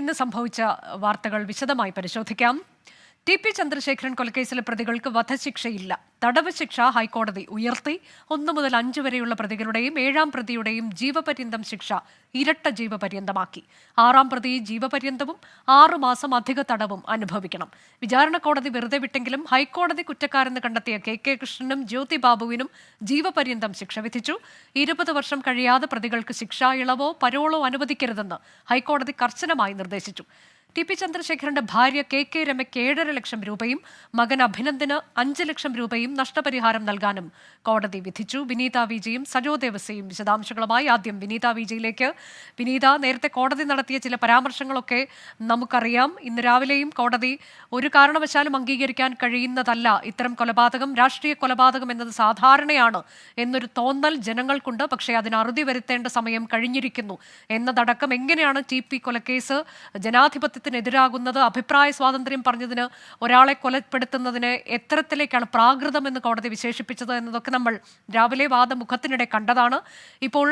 ഇന്ന് സംഭവിച്ച വാർത്തകൾ വിശദമായി പരിശോധിക്കാം. ടി.പി. ചന്ദ്രശേഖരൻ കൊലക്കേസിലെ പ്രതികൾക്ക് വധശിക്ഷയില്ല. തടവ് ശിക്ഷ ഹൈക്കോടതി ഉയർത്തി. 1 മുതൽ 5 വരെയുള്ള പ്രതികളുടെയും 7-ാം പ്രതിയുടെയും ജീവപര്യന്തം ശിക്ഷ ഇരട്ട ജീവപര്യന്തമാക്കി. 6-ാം പ്രതി ജീവപര്യന്തവും 6 മാസം അധിക തടവും അനുഭവിക്കണം. വിചാരണ കോടതി വെറുതെ വിട്ടെങ്കിലും ഹൈക്കോടതി കുറ്റക്കാരെന്ന് കണ്ടെത്തിയ കെ കൃഷ്ണനും ജ്യോതി ബാബുവിനും ജീവപര്യന്തം ശിക്ഷ വിധിച്ചു. 20 വർഷം കഴിയാതെ പ്രതികൾക്ക് ശിക്ഷാ ഇളവോ പരോളോ അനുവദിക്കരുതെന്ന് ഹൈക്കോടതി കർശനമായി നിർദ്ദേശിച്ചു. ടി.പി. ചന്ദ്രശേഖരന്റെ ഭാര്യ കെ രമയ്ക്ക് 7.5 ലക്ഷം രൂപയും മകൻ അഭിനന്ദന് 5 ലക്ഷം രൂപയും നഷ്ടപരിഹാരം നൽകാനും കോടതി വിധിച്ചു. വിനീത വിജിയും സജോ ദേവസ്യയും വിശദാംശങ്ങളുമായി. ആദ്യം വിനീത വിജിയിലേക്ക്. വിനീത, നേരത്തെ കോടതി നടത്തിയ ചില പരാമർശങ്ങളൊക്കെ നമുക്കറിയാം. ഇന്ന് രാവിലെയും കോടതി ഒരു കാരണവശാലും അംഗീകരിക്കാൻ കഴിയുന്നതല്ല ഇത്തരം കൊലപാതകം, രാഷ്ട്രീയ കൊലപാതകം എന്നത് സാധാരണയാണ് എന്നൊരു തോന്നൽ ജനങ്ങൾക്കുണ്ട്. പക്ഷേ അതിന് അറുതി വരുത്തേണ്ട സമയം കഴിഞ്ഞിരിക്കുന്നു എന്നതടക്കം എങ്ങനെയാണ് ടി.പി. കൊലക്കേസ് ജനാധിപത്യത്തിനെതിരാകുന്നത്? അഭിപ്രായ സ്വാതന്ത്ര്യം പറഞ്ഞതിന് ഒരാളെ കൊലപ്പെടുത്തുന്നതിന് എത്തരത്തിലേക്കാണ് പ്രാകൃതമെന്ന് കോടതി വിശേഷിപ്പിച്ചത് എന്നതൊക്കെ നമ്മൾ രാവിലെ വാദമുഖത്തിനിടെ കണ്ടതാണ്. ഇപ്പോൾ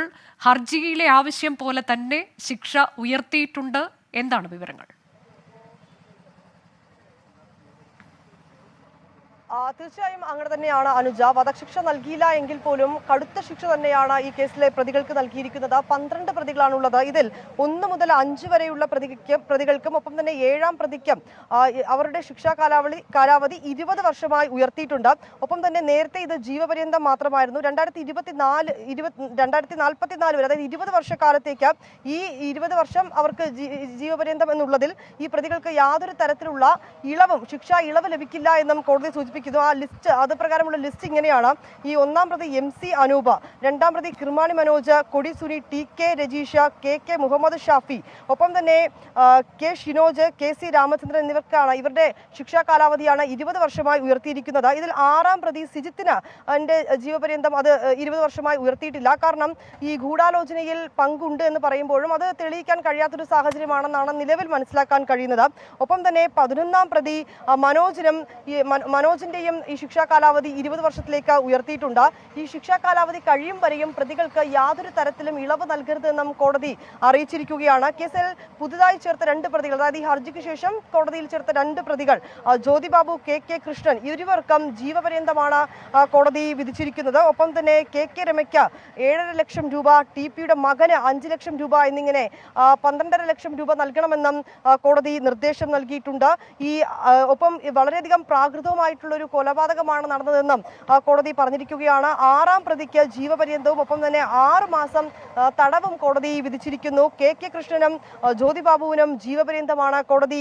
ഹർജിയിലെ ആവശ്യം പോലെ തന്നെ ശിക്ഷ ഉയർത്തിയിട്ടുണ്ട്. എന്താണ് വിവരങ്ങൾ? തീർച്ചയായും അങ്ങനെ തന്നെയാണ് അനുജ. വധശിക്ഷ നൽകിയില്ല എങ്കിൽ പോലും കടുത്ത ശിക്ഷ തന്നെയാണ് ഈ കേസിലെ പ്രതികൾക്ക് നൽകിയിരിക്കുന്നത്. 12 പ്രതികളാണുള്ളത്. ഇതിൽ 1 മുതൽ 5 വരെയുള്ള പ്രതികൾക്കും ഒപ്പം തന്നെ 7-ാം പ്രതിക്കും അവരുടെ ശിക്ഷാ കാലാവധി 20 വർഷമായി ഉയർത്തിയിട്ടുണ്ട്. ഒപ്പം തന്നെ നേരത്തെ ഇത് ജീവപര്യന്തം മാത്രമായിരുന്നു. 2044 വരെ, അതായത് 20 വർഷക്കാലത്തേക്ക് ഈ 20 വർഷം അവർക്ക് ജീവപര്യന്തം എന്നുള്ളതിൽ ഈ പ്രതികൾക്ക് യാതൊരു തരത്തിലുള്ള ശിക്ഷാ ഇളവ് ലഭിക്കില്ല എന്നും കോടതി സൂചിപ്പിക്കുന്നു. ആ ലിസ്റ്റ്, അത് പ്രകാരമുള്ള ലിസ്റ്റ് ഇങ്ങനെയാണ്. ഈ 1-ാം പ്രതി MC അനൂപ്, 2-ാം പ്രതി കിർമാണി മനോജ്, കൊടി സുനി, TK രജീഷ, KK മുഹമ്മദ് ഷാഫി, ഒപ്പം തന്നെ K ഷിനോജ്, KC രാമചന്ദ്രൻ എന്നിവർക്കാണ് ഇവരുടെ ശിക്ഷാ കാലാവധിയാണ് 20 വർഷമായി ഉയർത്തിയിരിക്കുന്നത്. ഇതിൽ 6-ാം പ്രതി സിജിത്തിന് അതിന്റെ ജീവപര്യന്തം അത് 20 വർഷമായി ഉയർത്തിയിട്ടില്ല. കാരണം ഈ ഗൂഢാലോചനയിൽ പങ്കുണ്ട് എന്ന് പറയുമ്പോഴും അത് തെളിയിക്കാൻ കഴിയാത്തൊരു സാഹചര്യമാണെന്നാണ് നിലവിൽ മനസ്സിലാക്കാൻ കഴിയുന്നത്. ഒപ്പം തന്നെ 11-ാം പ്രതി മനോജിന്റെയും ഈ ശിക്ഷാ കാലാവധി 20 വർഷത്തിലേക്ക് ഉയർത്തിയിട്ടുണ്ട്. ഈ ശിക്ഷാ കാലാവധി കഴിയും വരെയും പ്രതികൾക്ക് യാതൊരു തരത്തിലും ഇളവ് നൽകരുതെന്നും കോടതി അറിയിച്ചിരിക്കുകയാണ്. കേസിൽ പുതുതായി ചേർത്ത 2 പ്രതികൾ, അതായത് ഈ ഹർജിക്ക് ശേഷം കോടതിയിൽ ചേർത്ത 2 പ്രതികൾ ജ്യോതി ബാബു, KK കൃഷ്ണൻ, ഇരുവർക്കും ജീവപര്യന്തമാണ് കോടതി വിധിച്ചിരിക്കുന്നത്. ഒപ്പം തന്നെ KK രമയ്ക്ക് 7.5 ലക്ഷം രൂപ, ടി.പിയുടെ മകന് 5 ലക്ഷം രൂപ എന്നിങ്ങനെ 12.5 ലക്ഷം രൂപ നൽകണമെന്നും കോടതി നിർദ്ദേശം നൽകിയിട്ടുണ്ട്. ഒപ്പം വളരെയധികം പ്രാകൃതവുമായിട്ടുള്ള ഒരു കൊലപാതകമാണ് നടന്നതെന്നും കോടതി പറഞ്ഞിരിക്കുകയാണ്. 6-ാം പ്രതിക്ക് ജീവപര്യന്തവും ഒപ്പം തന്നെ 6 മാസം തടവും കോടതി വിധിച്ചിരിക്കുന്നു. KK കൃഷ്ണനും ജ്യോതി ബാബുവിനും ജീവപര്യന്തമാണ് കോടതി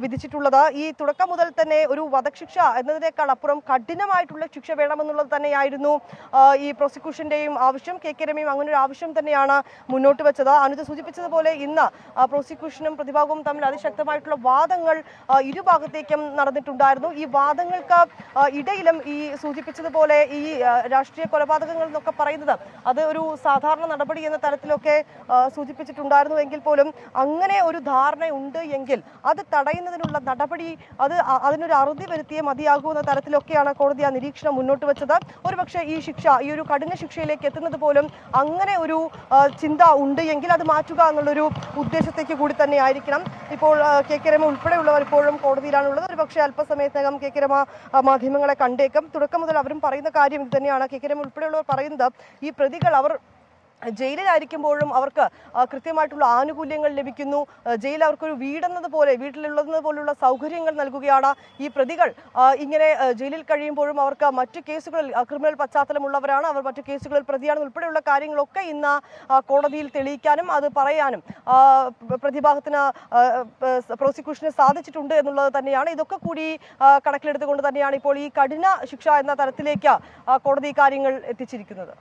വിധിച്ചിട്ടുള്ളത്. ഈ തുടക്കം മുതൽ തന്നെ ഒരു വധശിക്ഷ എന്നതിനേക്കാൾ അപ്പുറം കഠിനമായിട്ടുള്ള ശിക്ഷ വേണമെന്നുള്ളത് തന്നെയായിരുന്നു ഈ പ്രോസിക്യൂഷന്റെയും ആവശ്യം. KK രമയും അങ്ങനെ ഒരു ആവശ്യം തന്നെയാണ് മുന്നോട്ട് വെച്ചത്. അനുജ സൂചിപ്പിച്ചതുപോലെ ഇന്ന് പ്രോസിക്യൂഷനും പ്രതിഭാഗവും തമ്മിൽ അതിശക്തമായിട്ടുള്ള വാദങ്ങൾ ഇരുഭാഗത്തേക്കും നടന്നിട്ടുണ്ടായിരുന്നു. ഈ വാദങ്ങൾക്ക് ഇടയിലും ഈ സൂചിപ്പിച്ചതുപോലെ ഈ രാഷ്ട്രീയ കൊലപാതകങ്ങൾ എന്നൊക്കെ പറയുന്നത് അത് ഒരു സാധാരണ നടപടി എന്ന തരത്തിലൊക്കെ സൂചിപ്പിച്ചിട്ടുണ്ടായിരുന്നു. എങ്കിൽ പോലും അങ്ങനെ ഒരു ധാരണ ഉണ്ട് എങ്കിൽ അത് തടയുന്നതിനുള്ള നടപടി അതിനൊരു അറുതി വരുത്തിയേ മതിയാകൂ എന്ന തരത്തിലൊക്കെയാണ് കോടതി ആ നിരീക്ഷണം മുന്നോട്ട് വെച്ചത്. ഒരുപക്ഷെ ഈ ഒരു കഠിന ശിക്ഷയിലേക്ക് എത്തുന്നത് പോലും അങ്ങനെ ഒരു ചിന്ത ഉണ്ട് എങ്കിൽ അത് മാറ്റുക എന്നുള്ളൊരു ഉദ്ദേശത്തേക്ക് കൂടി തന്നെ ആയിരിക്കണം. ഇപ്പോൾ KK രമ ഉൾപ്പെടെയുള്ളവർ ഇപ്പോഴും കോടതിയിലാണുള്ളത്. ഒരുപക്ഷെ അല്പസമയത്തിനകം KK രമ മാധ്യമങ്ങളെ കണ്ടേക്കും. തുടക്കം മുതൽ അവരും പറയുന്ന കാര്യം ഇത് തന്നെയാണ്. KK രമ ഉൾപ്പെടെയുള്ളവർ പറയുന്നത് ഈ പ്രതികൾ അവർ ജയിലിലായിരിക്കുമ്പോഴും അവർക്ക് കൃത്യമായിട്ടുള്ള ആനുകൂല്യങ്ങൾ ലഭിക്കുന്നു. ജയിൽ അവർക്കൊരു വീട്ടിലുള്ളത് പോലുള്ള സൗകര്യങ്ങൾ നൽകുകയാണ്. ഈ പ്രതികൾ ഇങ്ങനെ ജയിലിൽ കഴിയുമ്പോഴും അവർക്ക് മറ്റു കേസുകളിൽ ക്രിമിനൽ പശ്ചാത്തലമുള്ളവരാണ്, അവർ മറ്റു കേസുകളിൽ പ്രതിയാണെന്ന് ഉൾപ്പെടെയുള്ള കാര്യങ്ങളൊക്കെ ഇന്ന് കോടതിയിൽ തെളിയിക്കാനും അത് പറയാനും പ്രതിഭാഗത്തിന് പ്രോസിക്യൂഷന് സാധിച്ചിട്ടുണ്ട് എന്നുള്ളത് തന്നെയാണ്. ഇതൊക്കെ കൂടി കണക്കിലെടുത്തുകൊണ്ട് തന്നെയാണ് ഇപ്പോൾ ഈ കഠിന ശിക്ഷ എന്ന തരത്തിലേക്ക് കോടതി കാര്യങ്ങൾ എത്തിച്ചിരിക്കുന്നത്.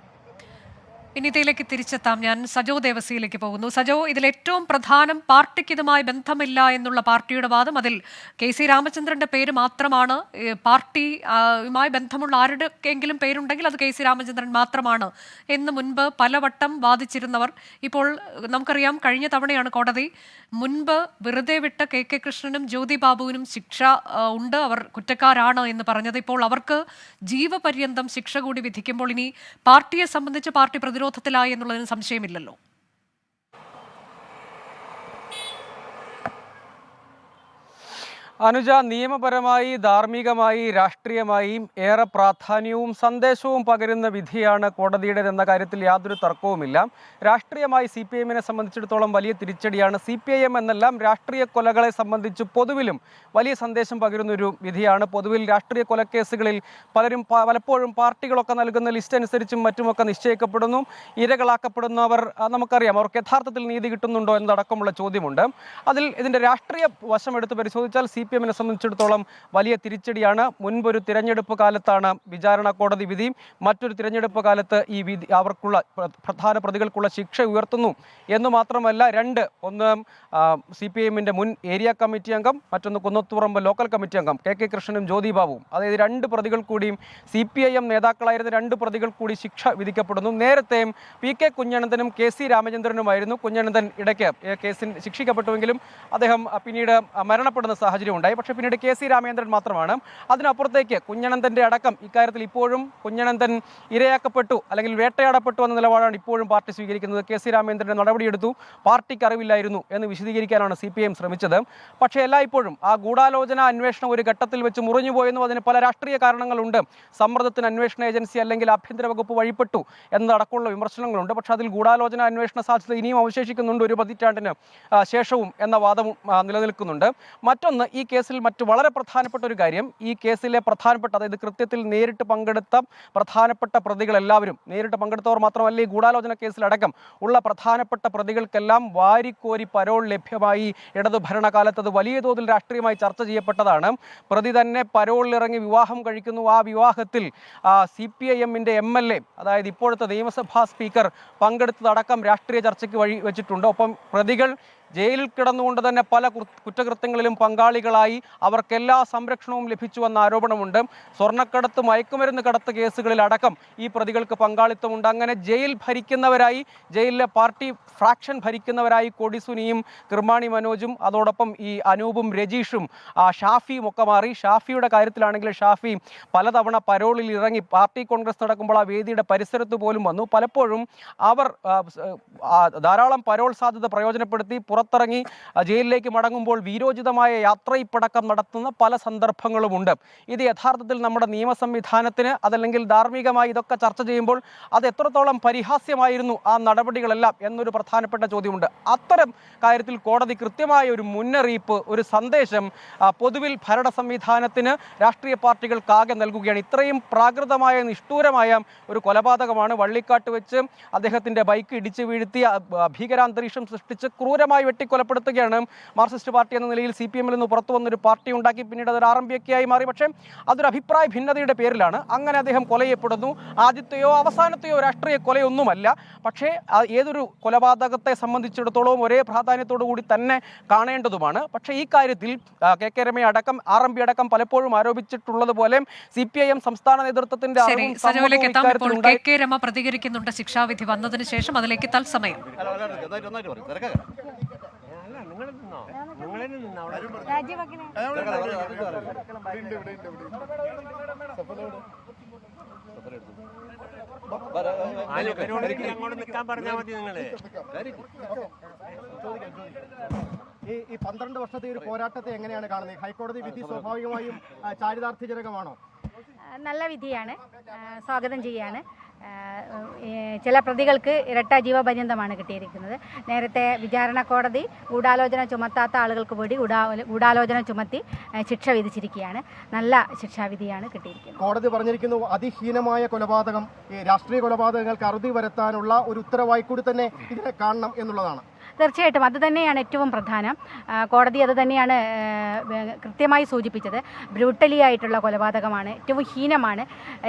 വിനീതയിലേക്ക് തിരിച്ചെത്താം. ഞാൻ സജോ ദേവസ്യയിലേക്ക് പോകുന്നു. സജോ, ഇതിൽ ഏറ്റവും പ്രധാനം പാർട്ടിക്ക് ഇതുമായി ബന്ധമില്ല എന്നുള്ള പാർട്ടിയുടെ വാദം. അതിൽ KC രാമചന്ദ്രന്റെ പേര് മാത്രമാണ്. പാർട്ടിയുമായി ബന്ധമുള്ള ആരുടെയെങ്കിലും പേരുണ്ടെങ്കിൽ അത് KC രാമചന്ദ്രൻ മാത്രമാണ് എന്ന് മുൻപ് പലവട്ടം വാദിച്ചിരുന്നവർ ഇപ്പോൾ നമുക്കറിയാം കഴിഞ്ഞ തവണയാണ് കോടതി മുൻപ് വെറുതെ വിട്ട KK കൃഷ്ണനും ജ്യോതി ബാബുവിനും ശിക്ഷ ഉണ്ട്, അവർ കുറ്റക്കാരാണ് എന്ന് പറഞ്ഞത്. ഇപ്പോൾ അവർക്ക് ജീവപര്യന്തം ശിക്ഷ കൂടി വിധിക്കുമ്പോൾ ഇനി പാർട്ടിയെ സംബന്ധിച്ച് പാർട്ടി പ്രതിരോധത്തിലായി എന്നുള്ളതിന് സംശയമില്ലല്ലോ. അനുജ, നിയമപരമായി, ധാർമ്മികമായി, രാഷ്ട്രീയമായി ഏറെ പ്രാധാന്യവും സന്ദേശവും പകരുന്ന വിധിയാണ് കോടതിയുടേതെന്ന കാര്യത്തിൽ യാതൊരു തർക്കവുമില്ല. രാഷ്ട്രീയമായി CPIM-നെ സംബന്ധിച്ചിടത്തോളം വലിയ തിരിച്ചടിയാണ്. CPIM എന്നെല്ലാം രാഷ്ട്രീയ കൊലകളെ സംബന്ധിച്ച് പൊതുവിലും വലിയ സന്ദേശം പകരുന്നൊരു വിധിയാണ്. പൊതുവിൽ രാഷ്ട്രീയ കൊലക്കേസുകളിൽ പലപ്പോഴും പാർട്ടികളൊക്കെ നൽകുന്ന ലിസ്റ്റ് അനുസരിച്ചും മറ്റുമൊക്കെ നിശ്ചയിക്കപ്പെടുന്നു. ഇരകളാക്കപ്പെടുന്നവർ നമുക്കറിയാം, അവർക്ക് യഥാർത്ഥത്തിൽ നീതി കിട്ടുന്നുണ്ടോ എന്നതടക്കമുള്ള ചോദ്യമുണ്ട്. അതിൽ ഇതിൻ്റെ രാഷ്ട്രീയ വശം എടുത്ത് പരിശോധിച്ചാൽ CPIM-നെ സംബന്ധിച്ചിടത്തോളം വലിയ തിരിച്ചടിയാണ്. മുൻപൊരു തിരഞ്ഞെടുപ്പ് കാലത്താണ് വിചാരണ കോടതി വിധി. മറ്റൊരു തിരഞ്ഞെടുപ്പ് കാലത്ത് ഈ വിധി അവർക്കുള്ള പ്രധാന പ്രതികൾക്കുള്ള ശിക്ഷ ഉയർത്തുന്നു എന്ന് മാത്രമല്ല, ഒന്ന് CPIM-ന്റെ മുൻ ഏരിയ കമ്മിറ്റി അംഗം, മറ്റൊന്ന് കുന്നത്തുപറമ്പ് ലോക്കൽ കമ്മിറ്റി അംഗം KK കൃഷ്ണനും ജ്യോതി ബാബുവും, അതായത് 2 പ്രതികൾ കൂടിയും CPIM നേതാക്കളായിരുന്ന 2 പ്രതികൾ കൂടി ശിക്ഷ വിധിക്കപ്പെടുന്നു. നേരത്തെ PK കുഞ്ഞനന്തനും KC രാമചന്ദ്രനുമായിരുന്നു. കുഞ്ഞനന്തൻ ഇടയ്ക്ക് കേസിൽ ശിക്ഷിക്കപ്പെട്ടുവെങ്കിലും അദ്ദേഹം പിന്നീട് മരണപ്പെടുന്ന സാഹചര്യം ഉണ്ടായി. പക്ഷേ പിന്നീട് KC രാമചന്ദ്രൻ മാത്രമാണ്. അതിനപ്പുറത്തേക്ക് കുഞ്ഞനന്തൻ്റെ അടക്കം ഇക്കാര്യത്തിൽ ഇപ്പോഴും കുഞ്ഞനന്തൻ ഇരയാക്കപ്പെട്ടു അല്ലെങ്കിൽ വേട്ടയാടപ്പെട്ടു എന്ന നിലപാടാണ് ഇപ്പോഴും പാർട്ടി സ്വീകരിക്കുന്നത്. KC രാമചന്ദ്രൻ്റെ നടപടിയെടുത്തു, പാർട്ടിക്ക് അറിവില്ലായിരുന്നു എന്ന് വിശദീകരിക്കാനാണ് CPIM ശ്രമിച്ചത്. പക്ഷേ എല്ലായ്പ്പോഴും ആ ഗൂഢാലോചന അന്വേഷണം ഒരു ഘട്ടത്തിൽ വെച്ച് മുറിഞ്ഞുപോയെന്നും അതിന് പല രാഷ്ട്രീയ കാരണങ്ങളുണ്ട്. സമ്മർദ്ദത്തിന് അന്വേഷണ ഏജൻസി അല്ലെങ്കിൽ ആഭ്യന്തര വകുപ്പ് വഴിപ്പെട്ടു എന്നതടക്കമുള്ള വിമർശനങ്ങളുണ്ട്. പക്ഷേ അതിൽ ഗൂഢാലോചന അന്വേഷണ സാധ്യത ഇനിയും അവശേഷിക്കുന്നുണ്ട്, ഒരു പതിറ്റാണ്ടിന് ശേഷവും എന്ന വാദവും നിലനിൽക്കുന്നുണ്ട്. മറ്റൊന്ന്, ഈ കേസിൽ വളരെ പ്രധാനപ്പെട്ട ഒരു കാര്യം, ഈ കേസിലെ അതായത് കൃത്യത്തിൽ നേരിട്ട് പങ്കെടുത്ത പ്രധാനപ്പെട്ട പ്രതികളെല്ലാവരും, നേരിട്ട് പങ്കെടുത്തവർ മാത്രമല്ല, ഈ ഗൂഢാലോചന കേസിലടക്കം ഉള്ള പ്രധാനപ്പെട്ട പ്രതികൾക്കെല്ലാം വാരിക്കോരി പരോൾ ലഭ്യമായി. ഇടതു ഭരണകാലത്ത് അത് വലിയ തോതിൽ രാഷ്ട്രീയമായി ചർച്ച ചെയ്യപ്പെട്ടതാണ്. പ്രതി തന്നെ പരോളിലിറങ്ങി വിവാഹം കഴിക്കുന്നു. ആ വിവാഹത്തിൽ CPIM-ന്റെ MLA, അതായത് ഇപ്പോഴത്തെ നിയമസഭാ സ്പീക്കർ പങ്കെടുത്തതടക്കം രാഷ്ട്രീയ ചർച്ചയ്ക്ക് വഴി വെച്ചിട്ടുണ്ട്. ഒപ്പം പ്രതികൾ ജയിലിൽ കിടന്നുകൊണ്ട് തന്നെ പല കുറ്റകൃത്യങ്ങളിലും പങ്കാളികളായി, അവർക്കെല്ലാ സംരക്ഷണവും ലഭിച്ചുവെന്ന ആരോപണമുണ്ട്. സ്വർണ്ണക്കടത്ത്, മയക്കുമരുന്ന് കടത്ത് കേസുകളിൽ അടക്കം ഈ പ്രതികൾക്ക് പങ്കാളിത്തമുണ്ട്. അങ്ങനെ ജയിൽ ഭരിക്കുന്നവരായി, ജയിലിലെ പാർട്ടി ഫ്രാക്ഷൻ ഭരിക്കുന്നവരായി കൊടിസുനിയും കിർമാണി മനോജും അതോടൊപ്പം ഈ അനൂപും രജീഷും ഷാഫിയും ഒക്കെ മാറി. ഷാഫിയുടെ കാര്യത്തിലാണെങ്കിൽ ഷാഫി പലതവണ പരോളിൽ ഇറങ്ങി പാർട്ടി കോൺഗ്രസ് നടക്കുമ്പോൾ ആ വേദിയുടെ പരിസരത്ത് പോലും വന്നു. പലപ്പോഴും അവർ ധാരാളം പരോൾ സാധ്യത പ്രയോജനപ്പെടുത്തി പുറത്തിറങ്ങി ജയിലിലേക്ക് മടങ്ങുമ്പോൾ വീരോചിതമായ യാത്രയിപ്പടക്കം നടത്തുന്ന പല സന്ദർഭങ്ങളുമുണ്ട്. ഇത് യഥാർത്ഥത്തിൽ നമ്മുടെ നിയമ സംവിധാനത്തിന്, അതല്ലെങ്കിൽ ധാർമ്മികമായി ഇതൊക്കെ ചർച്ച ചെയ്യുമ്പോൾ അത് എത്രത്തോളം പരിഹാസ്യമായിരുന്നു ആ നടപടികളെല്ലാം എന്നൊരു പ്രധാനപ്പെട്ട ചോദ്യമുണ്ട്. അത്തരം കാര്യത്തിൽ കോടതി കൃത്യമായ ഒരു മുന്നറിയിപ്പ്, ഒരു സന്ദേശം പൊതുവിൽ ഭരണ സംവിധാനത്തിന്, രാഷ്ട്രീയ പാർട്ടികൾക്കാകെ നൽകുകയാണ്. ഇത്രയും പ്രാകൃതമായ, നിഷ്ഠൂരമായ ഒരു കൊലപാതകമാണ്. വള്ളിക്കാട്ട് വെച്ച് അദ്ദേഹത്തിൻ്റെ ബൈക്ക് ഇടിച്ചു വീഴ്ത്തിയ ഭീകരാന്തരീക്ഷം സൃഷ്ടിച്ച് ക്രൂരമായി വെട്ടിക്കൊലപ്പെടുത്തുകയാണ് മാർക്സിസ്റ്റ് പാർട്ടി എന്ന നിലയിൽ CPIM-ൽ നിന്ന് പുറത്തു വന്നൊരു പാർട്ടി ഉണ്ടാക്കി. പിന്നീട് അതൊരു RMPK ആയി മാറി. പക്ഷേ അതൊരു അഭിപ്രായ ഭിന്നതയുടെ പേരിലാണ്. അങ്ങനെ അദ്ദേഹം കൊല ചെയ്യപ്പെടുന്നു. ആദ്യത്തെയോ അവസാനത്തെയോ രാഷ്ട്രീയ കൊലയൊന്നുമല്ല. പക്ഷേ ഏതൊരു കൊലപാതകത്തെ സംബന്ധിച്ചിടത്തോളം ഒരേ പ്രാധാന്യത്തോടു കൂടി തന്നെ കാണേണ്ടതുമാണ്. പക്ഷേ ഈ കാര്യത്തിൽ KK രമ അടക്കം RMP അടക്കം പലപ്പോഴും ആരോപിച്ചിട്ടുള്ളതുപോലെ CPIM സംസ്ഥാന നേതൃത്വത്തിന്റെ KK രമ പ്രതികരിക്കുന്നുണ്ട്. ശിക്ഷാവിധി വന്നതിന് ശേഷം അതിലേക്ക് തത്സമയം. ഈ 12 വർഷത്തെ ഒരു പോരാട്ടത്തെ എങ്ങനെയാണ് കാണുന്നത്? ഹൈക്കോടതി വിധി സ്വാഭാവികമായും ചാരിതാർത്ഥ്യജനകമാണോ? നല്ല വിധിയാണ്, സ്വാഗതം ചെയ്യാണ്. ചില പ്രതികൾക്ക് ഇരട്ട ജീവപര്യന്തമാണ് കിട്ടിയിരിക്കുന്നത്. നേരത്തെ വിചാരണ കോടതി ഗൂഢാലോചന ചുമത്താത്ത ആളുകൾക്ക് കൂടി ഗൂഢാലോചന ചുമത്തി ശിക്ഷ വിധിച്ചിരിക്കുകയാണ്. നല്ല ശിക്ഷാവിധിയാണ് കിട്ടിയിരിക്കുന്നത്. കോടതി പറഞ്ഞിരിക്കുന്നു, അതിഹീനമായ കൊലപാതകം, രാഷ്ട്രീയ കൊലപാതകങ്ങൾക്ക് അറുതി വരുത്താനുള്ള ഒരു ഉത്തരവായി കൂടി തന്നെ ഇതിനെ കാണണം എന്നുള്ളതാണ്. തീർച്ചയായിട്ടും അത് തന്നെയാണ് ഏറ്റവും പ്രധാനം. കോടതി അത് തന്നെയാണ് കൃത്യമായി സൂചിപ്പിച്ചത്. ബ്രൂട്ടലി ആയിട്ടുള്ള കൊലപാതകമാണ്, ഏറ്റവും ഹീനമാണ്.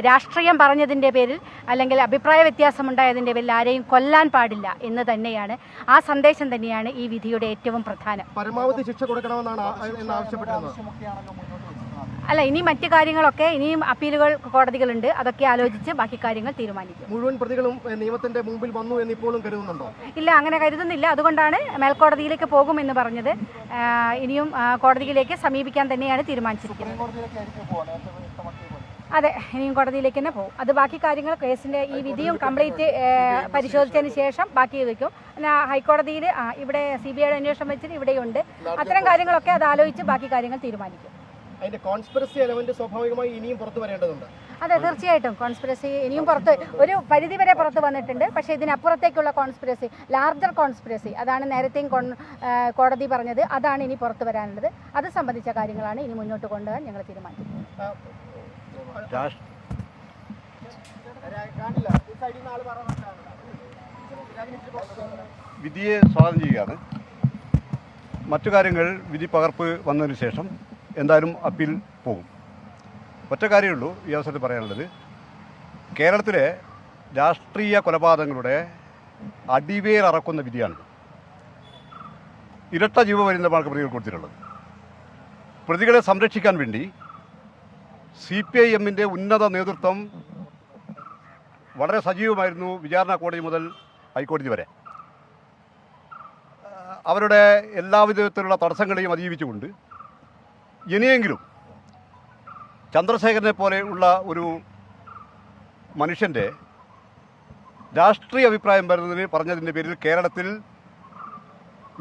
രാഷ്ട്രീയം പറഞ്ഞതിൻ്റെ പേരിൽ അല്ലെങ്കിൽ അഭിപ്രായ വ്യത്യാസമുണ്ടായതിൻ്റെ പേരിൽ ആരെയും കൊല്ലാൻ പാടില്ല എന്ന് തന്നെയാണ്, ആ സന്ദേശം തന്നെയാണ് ഈ വിധിയുടെ ഏറ്റവും പ്രധാനം. പരമാവധി ശിക്ഷ കൊടുക്കണമെന്നാണ് ആവശ്യപ്പെട്ടിരുന്നത്. അല്ല, ഇനി മറ്റു കാര്യങ്ങളൊക്കെ, ഇനിയും അപ്പീലുകൾ കോടതികളുണ്ട്, അതൊക്കെ ആലോചിച്ച് ബാക്കി കാര്യങ്ങൾ തീരുമാനിക്കും. മുഴുവൻ പ്രതികളും നിയമത്തിന്റെ മുമ്പിൽ വന്നു എന്ന് ഇപ്പോഴും കരുതുന്നുണ്ടോ? ഇല്ല, അങ്ങനെ കരുതുന്നില്ല. അതുകൊണ്ടാണ് മേൽക്കോടതിയിലേക്ക് പോകുമെന്ന് പറഞ്ഞത്. ഇനിയും കോടതിയിലേക്ക് സമീപിക്കാൻ തന്നെയാണ് തീരുമാനിച്ചിരിക്കുന്നത്. അതെ, ഇനിയും കോടതിയിലേക്ക് തന്നെ പോകും. അത് ബാക്കി കാര്യങ്ങൾ കേസിൻ്റെ ഈ വിധിയും കംപ്ലീറ്റ് പരിശോധിച്ചതിന് ശേഷം ബാക്കി വയ്ക്കും. പിന്നെ ഹൈക്കോടതിയിൽ ഇവിടെ CBI അന്വേഷണം വെച്ചിട്ട് ഇവിടെയുണ്ട്. അത്തരം കാര്യങ്ങളൊക്കെ അത് ആലോചിച്ച് ബാക്കി കാര്യങ്ങൾ തീരുമാനിക്കും. അതിന്റെ കോൺസ്പിറസി എലമെന്റ് സ്വാഭാവികമായി ഇനിയും പുറത്തു വരേണ്ടതുണ്ട്. അതെ, തീർച്ചയായിട്ടും കോൺസ്പിറസി ഇനിയും പുറത്ത് ഒരു പരിധി വരെ പുറത്ത് വന്നിട്ടുണ്ട്. പക്ഷേ ഇതിനപ്പുറത്തേക്കുള്ള കോൺസ്പിറസി, ലാർജർ കോൺസ്പിറസി, അതാണ് നേരത്തെയും കോടതി പറഞ്ഞത്, അതാണ് ഇനി പുറത്ത് വരാനുള്ളത്. അത് സംബന്ധിച്ച കാര്യങ്ങളാണ് ഇനി മുന്നോട്ട് കൊണ്ടുപോകാൻ ഞങ്ങൾ തീരുമാനിക്കുന്നത്. വിധിയെ സ്വാഗതം ചെയ്യുകയാണ്. മറ്റു കാര്യങ്ങൾ വിധി പകർപ്പ് വന്നതിന് ശേഷം എന്തായാലും അപ്പീൽ പോകും. ഒറ്റ കാര്യമുള്ളൂ ഈ അവസരത്തിൽ പറയാനുള്ളത്, കേരളത്തിലെ രാഷ്ട്രീയ കൊലപാതകങ്ങളുടെ അടിവേരറക്കുന്ന വിധിയാണ് ഇരട്ട ജീവപര്യന്തമാണ് പ്രതികൾ കൊടുത്തിട്ടുള്ളത്. പ്രതികളെ സംരക്ഷിക്കാൻ വേണ്ടി CPIMൻ്റെ ഉന്നത നേതൃത്വം വളരെ സജീവമായിരുന്നു, വിചാരണ കോടതി മുതൽ ഹൈക്കോടതി വരെ. അവരുടെ എല്ലാവിധത്തിലുള്ള തടസ്സങ്ങളെയും അതിജീവിച്ചുകൊണ്ട് ഇനിയെങ്കിലും ചന്ദ്രശേഖരനെ പോലെയുള്ള ഒരു മനുഷ്യൻ്റെ രാഷ്ട്രീയ അഭിപ്രായം പറഞ്ഞതിൻ്റെ പേരിൽ കേരളത്തിൽ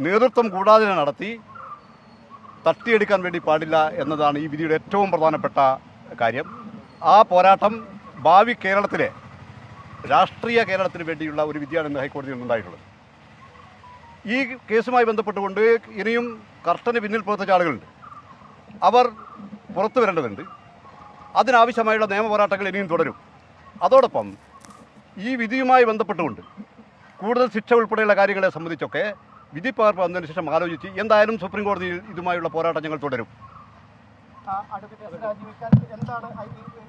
നേതൃത്വം കൂടാതെ നടത്തി തട്ടിയെടുക്കാൻ വേണ്ടി പാടില്ല എന്നതാണ് ഈ വിധിയുടെ ഏറ്റവും പ്രധാനപ്പെട്ട കാര്യം. ആ പോരാട്ടം ഭാവി കേരളത്തിലെ രാഷ്ട്രീയ കേരളത്തിന് വേണ്ടിയുള്ള ഒരു വിധിയാണ് ഇന്ന് ഹൈക്കോടതിയിൽ ഉണ്ടായിട്ടുള്ളത്. ഈ കേസുമായി ബന്ധപ്പെട്ടുകൊണ്ട് ഇനിയും കർഷന് പിന്നിൽ പ്രവർത്തിച്ച ആളുകളുണ്ട്. അവർ പുറത്തു വരേണ്ടതുണ്ട്. അതിനാവശ്യമായുള്ള നിയമ പോരാട്ടങ്ങൾ ഇനിയും തുടരും. അതോടൊപ്പം ഈ വിധിയുമായി ബന്ധപ്പെട്ടുകൊണ്ട് കൂടുതൽ ശിക്ഷ ഉൾപ്പെടെയുള്ള കാര്യങ്ങളെ സംബന്ധിച്ചൊക്കെ വിധി പകർപ്പ് വന്നതിന് ശേഷം ആലോചിച്ച് എന്തായാലും സുപ്രീം കോടതിയിൽ ഇതുമായുള്ള പോരാട്ടം ഞങ്ങൾ തുടരും. എന്താണ്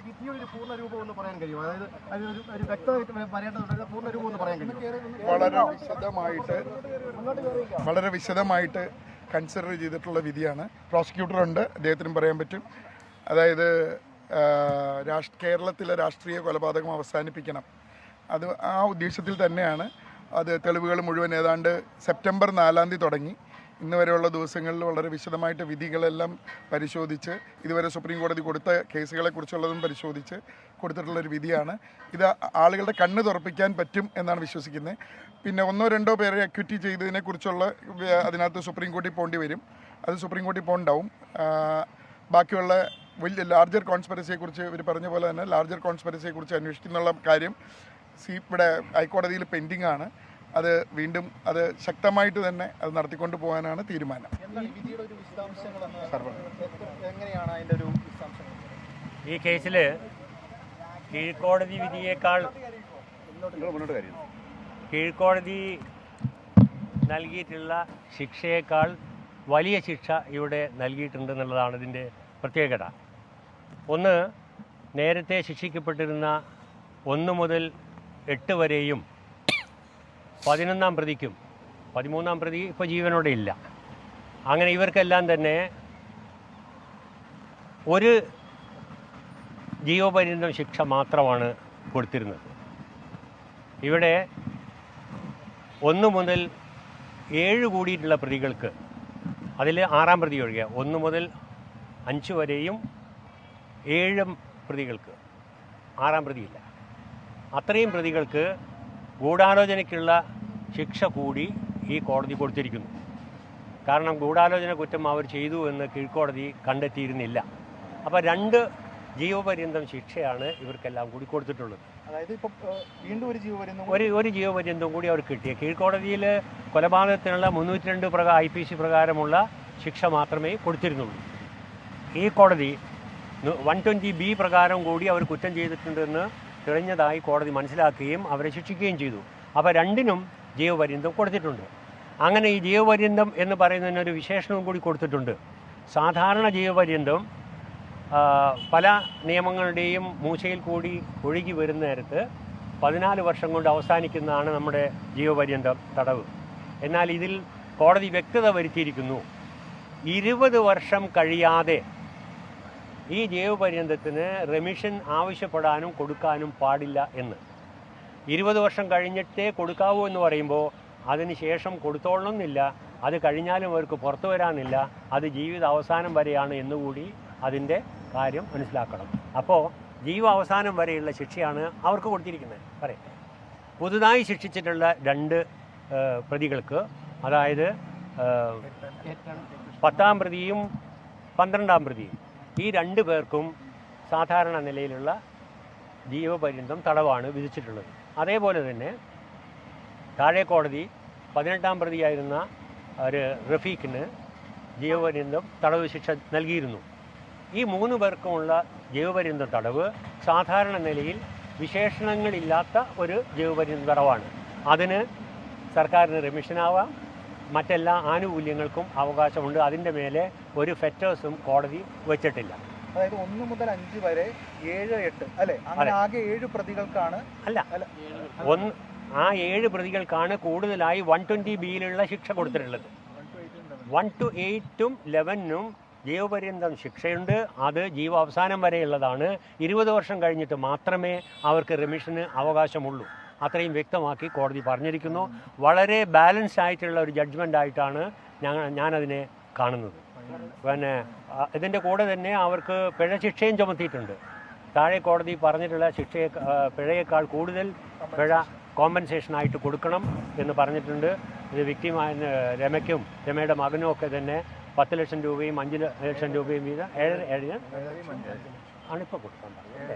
വിധിയുടെ പൂർണ്ണ രൂപം എന്ന് പറയാൻ കഴിയും? അതായത് ഒരു വ്യക്തമായിട്ട് പറയേണ്ടതുണ്ട്. പൂർണ്ണ രൂപം എന്ന് പറയാൻ കഴിയും? വളരെ വിശദമായിട്ട് കൺസിഡർ ചെയ്തിട്ടുള്ള വിധിയാണ്. പ്രോസിക്യൂട്ടറുണ്ട്, അദ്ദേഹത്തിനും പറയാൻ പറ്റും. അതായത് കേരളത്തിലെ രാഷ്ട്രീയ കൊലപാതകം അവസാനിപ്പിക്കണം, അത് ആ ഉദ്ദേശത്തിൽ തന്നെയാണ്. അത് തെളിവുകൾ മുഴുവൻ ഏതാണ്ട് സെപ്റ്റംബർ 4 തുടങ്ങി ഇന്ന് വരെയുള്ള ദിവസങ്ങളിൽ വളരെ വിശദമായിട്ട് വിധികളെല്ലാം പരിശോധിച്ച് ഇതുവരെ സുപ്രീം കോടതി കൊടുത്ത കേസുകളെക്കുറിച്ചുള്ളതും പരിശോധിച്ച് കൊടുത്തിട്ടുള്ളൊരു വിധിയാണ്. ഇത് ആളുകളുടെ കണ്ണ് തുറപ്പിക്കാൻ പറ്റും എന്നാണ് വിശ്വസിക്കുന്നത്. പിന്നെ 1-2 പേരെ അക്വിറ്റി ചെയ്തതിനെക്കുറിച്ചുള്ള അതിനകത്ത് സുപ്രീം കോടതി പോകേണ്ടി വരും. അത് സുപ്രീം കോടതി പോകണ്ടാവും. ബാക്കിയുള്ള വലിയ ലാർജർ കോൺസ്പിറസിയെക്കുറിച്ച് ഇവർ പറഞ്ഞ പോലെ തന്നെ ലാർജർ കോൺസ്പിറസിയെക്കുറിച്ച് അന്വേഷിക്കുന്നുള്ള കാര്യം ഇവിടെ ഹൈക്കോടതിയിൽ പെൻഡിങ് ആണ്. അത് വീണ്ടും അത് ശക്തമായിട്ട് തന്നെ അത് നടത്തിക്കൊണ്ട് പോകാനാണ് തീരുമാനം. ഈ കേസിൽ കീഴ്ക്കോടതി വിധിയേക്കാൾ കീഴ്ക്കോടതി നൽകിയിട്ടുള്ള ശിക്ഷയേക്കാൾ വലിയ ശിക്ഷ ഇവിടെ നൽകിയിട്ടുണ്ടെന്നുള്ളതാണ് ഇതിൻ്റെ പ്രത്യേകത. ഒന്ന്, നേരത്തെ ശിക്ഷിക്കപ്പെട്ടിരുന്ന 1 മുതൽ 8 വരെയും 11-ാം പ്രതിക്കും 13-ാം പ്രതി ഇപ്പോൾ ജീവനോടെ ഇല്ല. അങ്ങനെ ഇവർക്കെല്ലാം തന്നെ ഒരു ജീവപര്യന്തം ശിക്ഷ മാത്രമാണ് കൊടുത്തിരുന്നത്. ഇവിടെ 1 മുതൽ 7 കൂടിയിട്ടുള്ള പ്രതികൾക്ക്, അതിൽ 6-ാം പ്രതി ഒഴികെ 1 മുതൽ 5 വരെയും 7 പ്രതികൾക്ക്, 6-ാം പ്രതിയില്ല, അത്രയും പ്രതികൾക്ക് ഗൂഢാലോചനയ്ക്കുള്ള ശിക്ഷ കൂടി ഈ കോടതി കൊടുത്തിരിക്കുന്നു. കാരണം ഗൂഢാലോചന കുറ്റം അവർ ചെയ്തു എന്ന് കീഴ്ക്കോടതി കണ്ടെത്തിയിരുന്നില്ല. അപ്പോൾ 2 ജീവപര്യന്തം ശിക്ഷയാണ് ഇവർക്കെല്ലാം കൂടി കൊടുത്തിട്ടുള്ളത്. അതായത് ഇപ്പോൾ വീണ്ടും ഒരു ജീവപര്യന്തം കൂടി അവർ കിട്ടിയ കീഴ്ക്കോടതിയിൽ കൊലപാതകത്തിനുള്ള 302 IPC പ്രകാരമുള്ള ശിക്ഷ മാത്രമേ കൊടുത്തിരുന്നുള്ളൂ. ഈ കോടതി 120B പ്രകാരം കൂടി അവർ കുറ്റം ചെയ്തിട്ടുണ്ടെന്ന് തെളിഞ്ഞതായി കോടതി മനസ്സിലാക്കുകയും അവരെ ശിക്ഷിക്കുകയും ചെയ്തു. അപ്പോൾ 2-നും ജീവപര്യന്തം കൊടുത്തിട്ടുണ്ട്. അങ്ങനെ ഈ ജീവപര്യന്തം എന്ന് പറയുന്നതിനൊരു വിശേഷണവും കൂടി കൊടുത്തിട്ടുണ്ട്. സാധാരണ ജീവപര്യന്തം പല നിയമങ്ങളുടെയും മൂശയിൽ കൂടി ഒഴുകി വരുന്ന നേരത്ത് 14 വർഷം കൊണ്ട് അവസാനിക്കുന്നതാണ് നമ്മുടെ ജീവപര്യന്തം തടവ്. എന്നാൽ ഇതിൽ കോടതി വ്യക്തത വരുത്തിയിരിക്കുന്നു, 20 വർഷം കഴിയാതെ ഈ ജീവപര്യന്തത്തിന് റെമിഷൻ ആവശ്യപ്പെടാനും കൊടുക്കാനും പാടില്ല എന്ന്. 20 വർഷം കഴിഞ്ഞിട്ടേ കൊടുക്കാവൂ എന്ന് പറയുമ്പോൾ അതിന് ശേഷം കൊടുത്തോളണമെന്നില്ല, അത് കഴിഞ്ഞാലും അവർക്ക് പുറത്തു വരാനില്ല, അത് ജീവിത അവസാനം വരെയാണ് എന്നുകൂടി അതിൻ്റെ കാര്യം മനസ്സിലാക്കണം. അപ്പോൾ ജീവാവസാനം വരെയുള്ള ശിക്ഷയാണ് അവർക്ക് കൊടുത്തിരിക്കുന്നത്. പറയാം, പുതുതായി ശിക്ഷിച്ചിട്ടുള്ള 2 പ്രതികൾക്ക്, അതായത് 10-ാം പ്രതിയും 12-ാം പ്രതിയും, ഈ 2 പേർക്കും സാധാരണ നിലയിലുള്ള ജീവപര്യന്തം തടവാണ് വിധിച്ചിട്ടുള്ളത്. അതേപോലെ തന്നെ താഴെ കോടതി 18-ാം പ്രതിയായിരുന്ന ഒരു റഫീഖിന് ജീവപര്യന്തം തടവ് ശിക്ഷ നൽകിയിരുന്നു. ഈ 3 പേർക്കുമുള്ള ജീവപര്യന്തം തടവ് സാധാരണ നിലയിൽ വിശേഷണങ്ങളില്ലാത്ത ഒരു ജീവപര്യന്തം തടവാണ്. അതിന് സർക്കാരിന് റെമിഷനാവാം, മറ്റെല്ലാ ആനുകൂല്യങ്ങൾക്കും അവകാശമുണ്ട്. അതിൻ്റെ മേലെ ഒരു ഫെറ്റേഴ്സും കോടതി വെച്ചിട്ടില്ല. അതായത് 1 മുതൽ 5 വരെ 7, 8 അല്ലേ? അങ്ങനെ ആകെ 7 പ്രതികൾക്കാണ്. അല്ല, ആ 7 പ്രതികൾക്കാണ് കൂടുതലായി 120(b)യിലുള്ള ശിക്ഷ കൊടുത്തിട്ടുള്ളത്. 1 to 8-ഉം 11-നും ജീവപര്യന്തം ശിക്ഷയുണ്ട്. അത് ജീവാവസാനം വരെയുള്ളതാണ്. 20 വർഷം കഴിഞ്ഞിട്ട് മാത്രമേ അവർക്ക് റെമിഷന് അവകാശമുള്ളൂ. അത്രയും വ്യക്തമാക്കി കോടതി പറഞ്ഞിരിക്കുന്നു. വളരെ ബാലൻസ്ഡ് ആയിട്ടുള്ള ഒരു ജഡ്ജ്മെൻ്റ് ആയിട്ടാണ് ഞാനതിനെ കാണുന്നത്. പിന്നെ ഇതിൻ്റെ കൂടെ തന്നെ അവർക്ക് പിഴ ശിക്ഷയും ചുമത്തിയിട്ടുണ്ട്. താഴെ കോടതി പറഞ്ഞിട്ടുള്ള പിഴയേക്കാൾ കൂടുതൽ പിഴ കോമ്പൻസേഷനായിട്ട് കൊടുക്കണം എന്ന് പറഞ്ഞിട്ടുണ്ട്. ഇത് വിക്ടിമായ രമയ്ക്കും രമയുടെ മകനും ഒക്കെ തന്നെ 10 ലക്ഷം രൂപയും 5 ലക്ഷം രൂപയും വീതം 7.5 കൊടുക്കാൻ പറഞ്ഞത്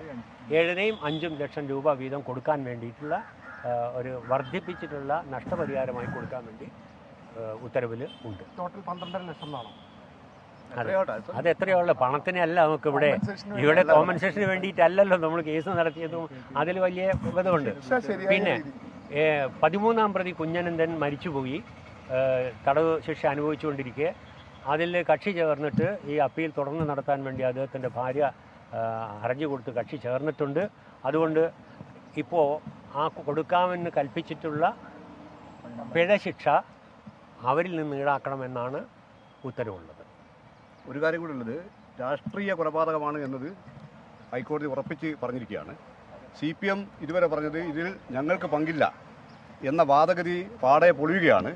7-യും 5-ഉം ലക്ഷം രൂപ വീതം കൊടുക്കാൻ വേണ്ടിയിട്ടുള്ള ഒരു വർദ്ധിപ്പിച്ചിട്ടുള്ള നഷ്ടപരിഹാരമായി കൊടുക്കാൻ വേണ്ടി ഉത്തരവിൽ ഉണ്ട്. ടോട്ടൽ 12.5 ലക്ഷം എന്നാണോ? അത് എത്രയുള്ള പണത്തിനല്ല നമുക്ക് ഇവിടെ കോമ്പൻസേഷന് വേണ്ടിയിട്ടല്ലല്ലോ നമ്മൾ കേസ് നടത്തിയതും. അതിൽ വലിയ വിധമുണ്ട്. പിന്നെ 13-ാം പ്രതി കുഞ്ഞനന്ദൻ മരിച്ചുപോയി, തടവ് ശിക്ഷ അനുഭവിച്ചുകൊണ്ടിരിക്കെ അതിൽ കക്ഷി ചേർന്നിട്ട് ഈ അപ്പീൽ തുടർന്ന് നടത്താൻ വേണ്ടി അദ്ദേഹത്തിൻ്റെ ഭാര്യ ഹർജി കൊടുത്ത് കക്ഷി ചേർന്നിട്ടുണ്ട്. അതുകൊണ്ട് ഇപ്പോൾ ആ കൊടുക്കാമെന്ന് കൽപ്പിച്ചിട്ടുള്ള പിഴ ശിക്ഷ അവരിൽ നിന്ന് ഈടാക്കണമെന്നാണ് ഉത്തരവുള്ളത്. ഒരു കാര്യം കൂടി ഉള്ളത്, രാഷ്ട്രീയ കൊലപാതകമാണ് എന്നത് ഹൈക്കോടതി ഉറപ്പിച്ച് പറഞ്ഞിരിക്കുകയാണ്. CPM ഇതുവരെ പറഞ്ഞത് ഇതിൽ ഞങ്ങൾക്ക് പങ്കില്ല എന്ന വാദഗതി പാടെ പൊളിയുകയാണ്.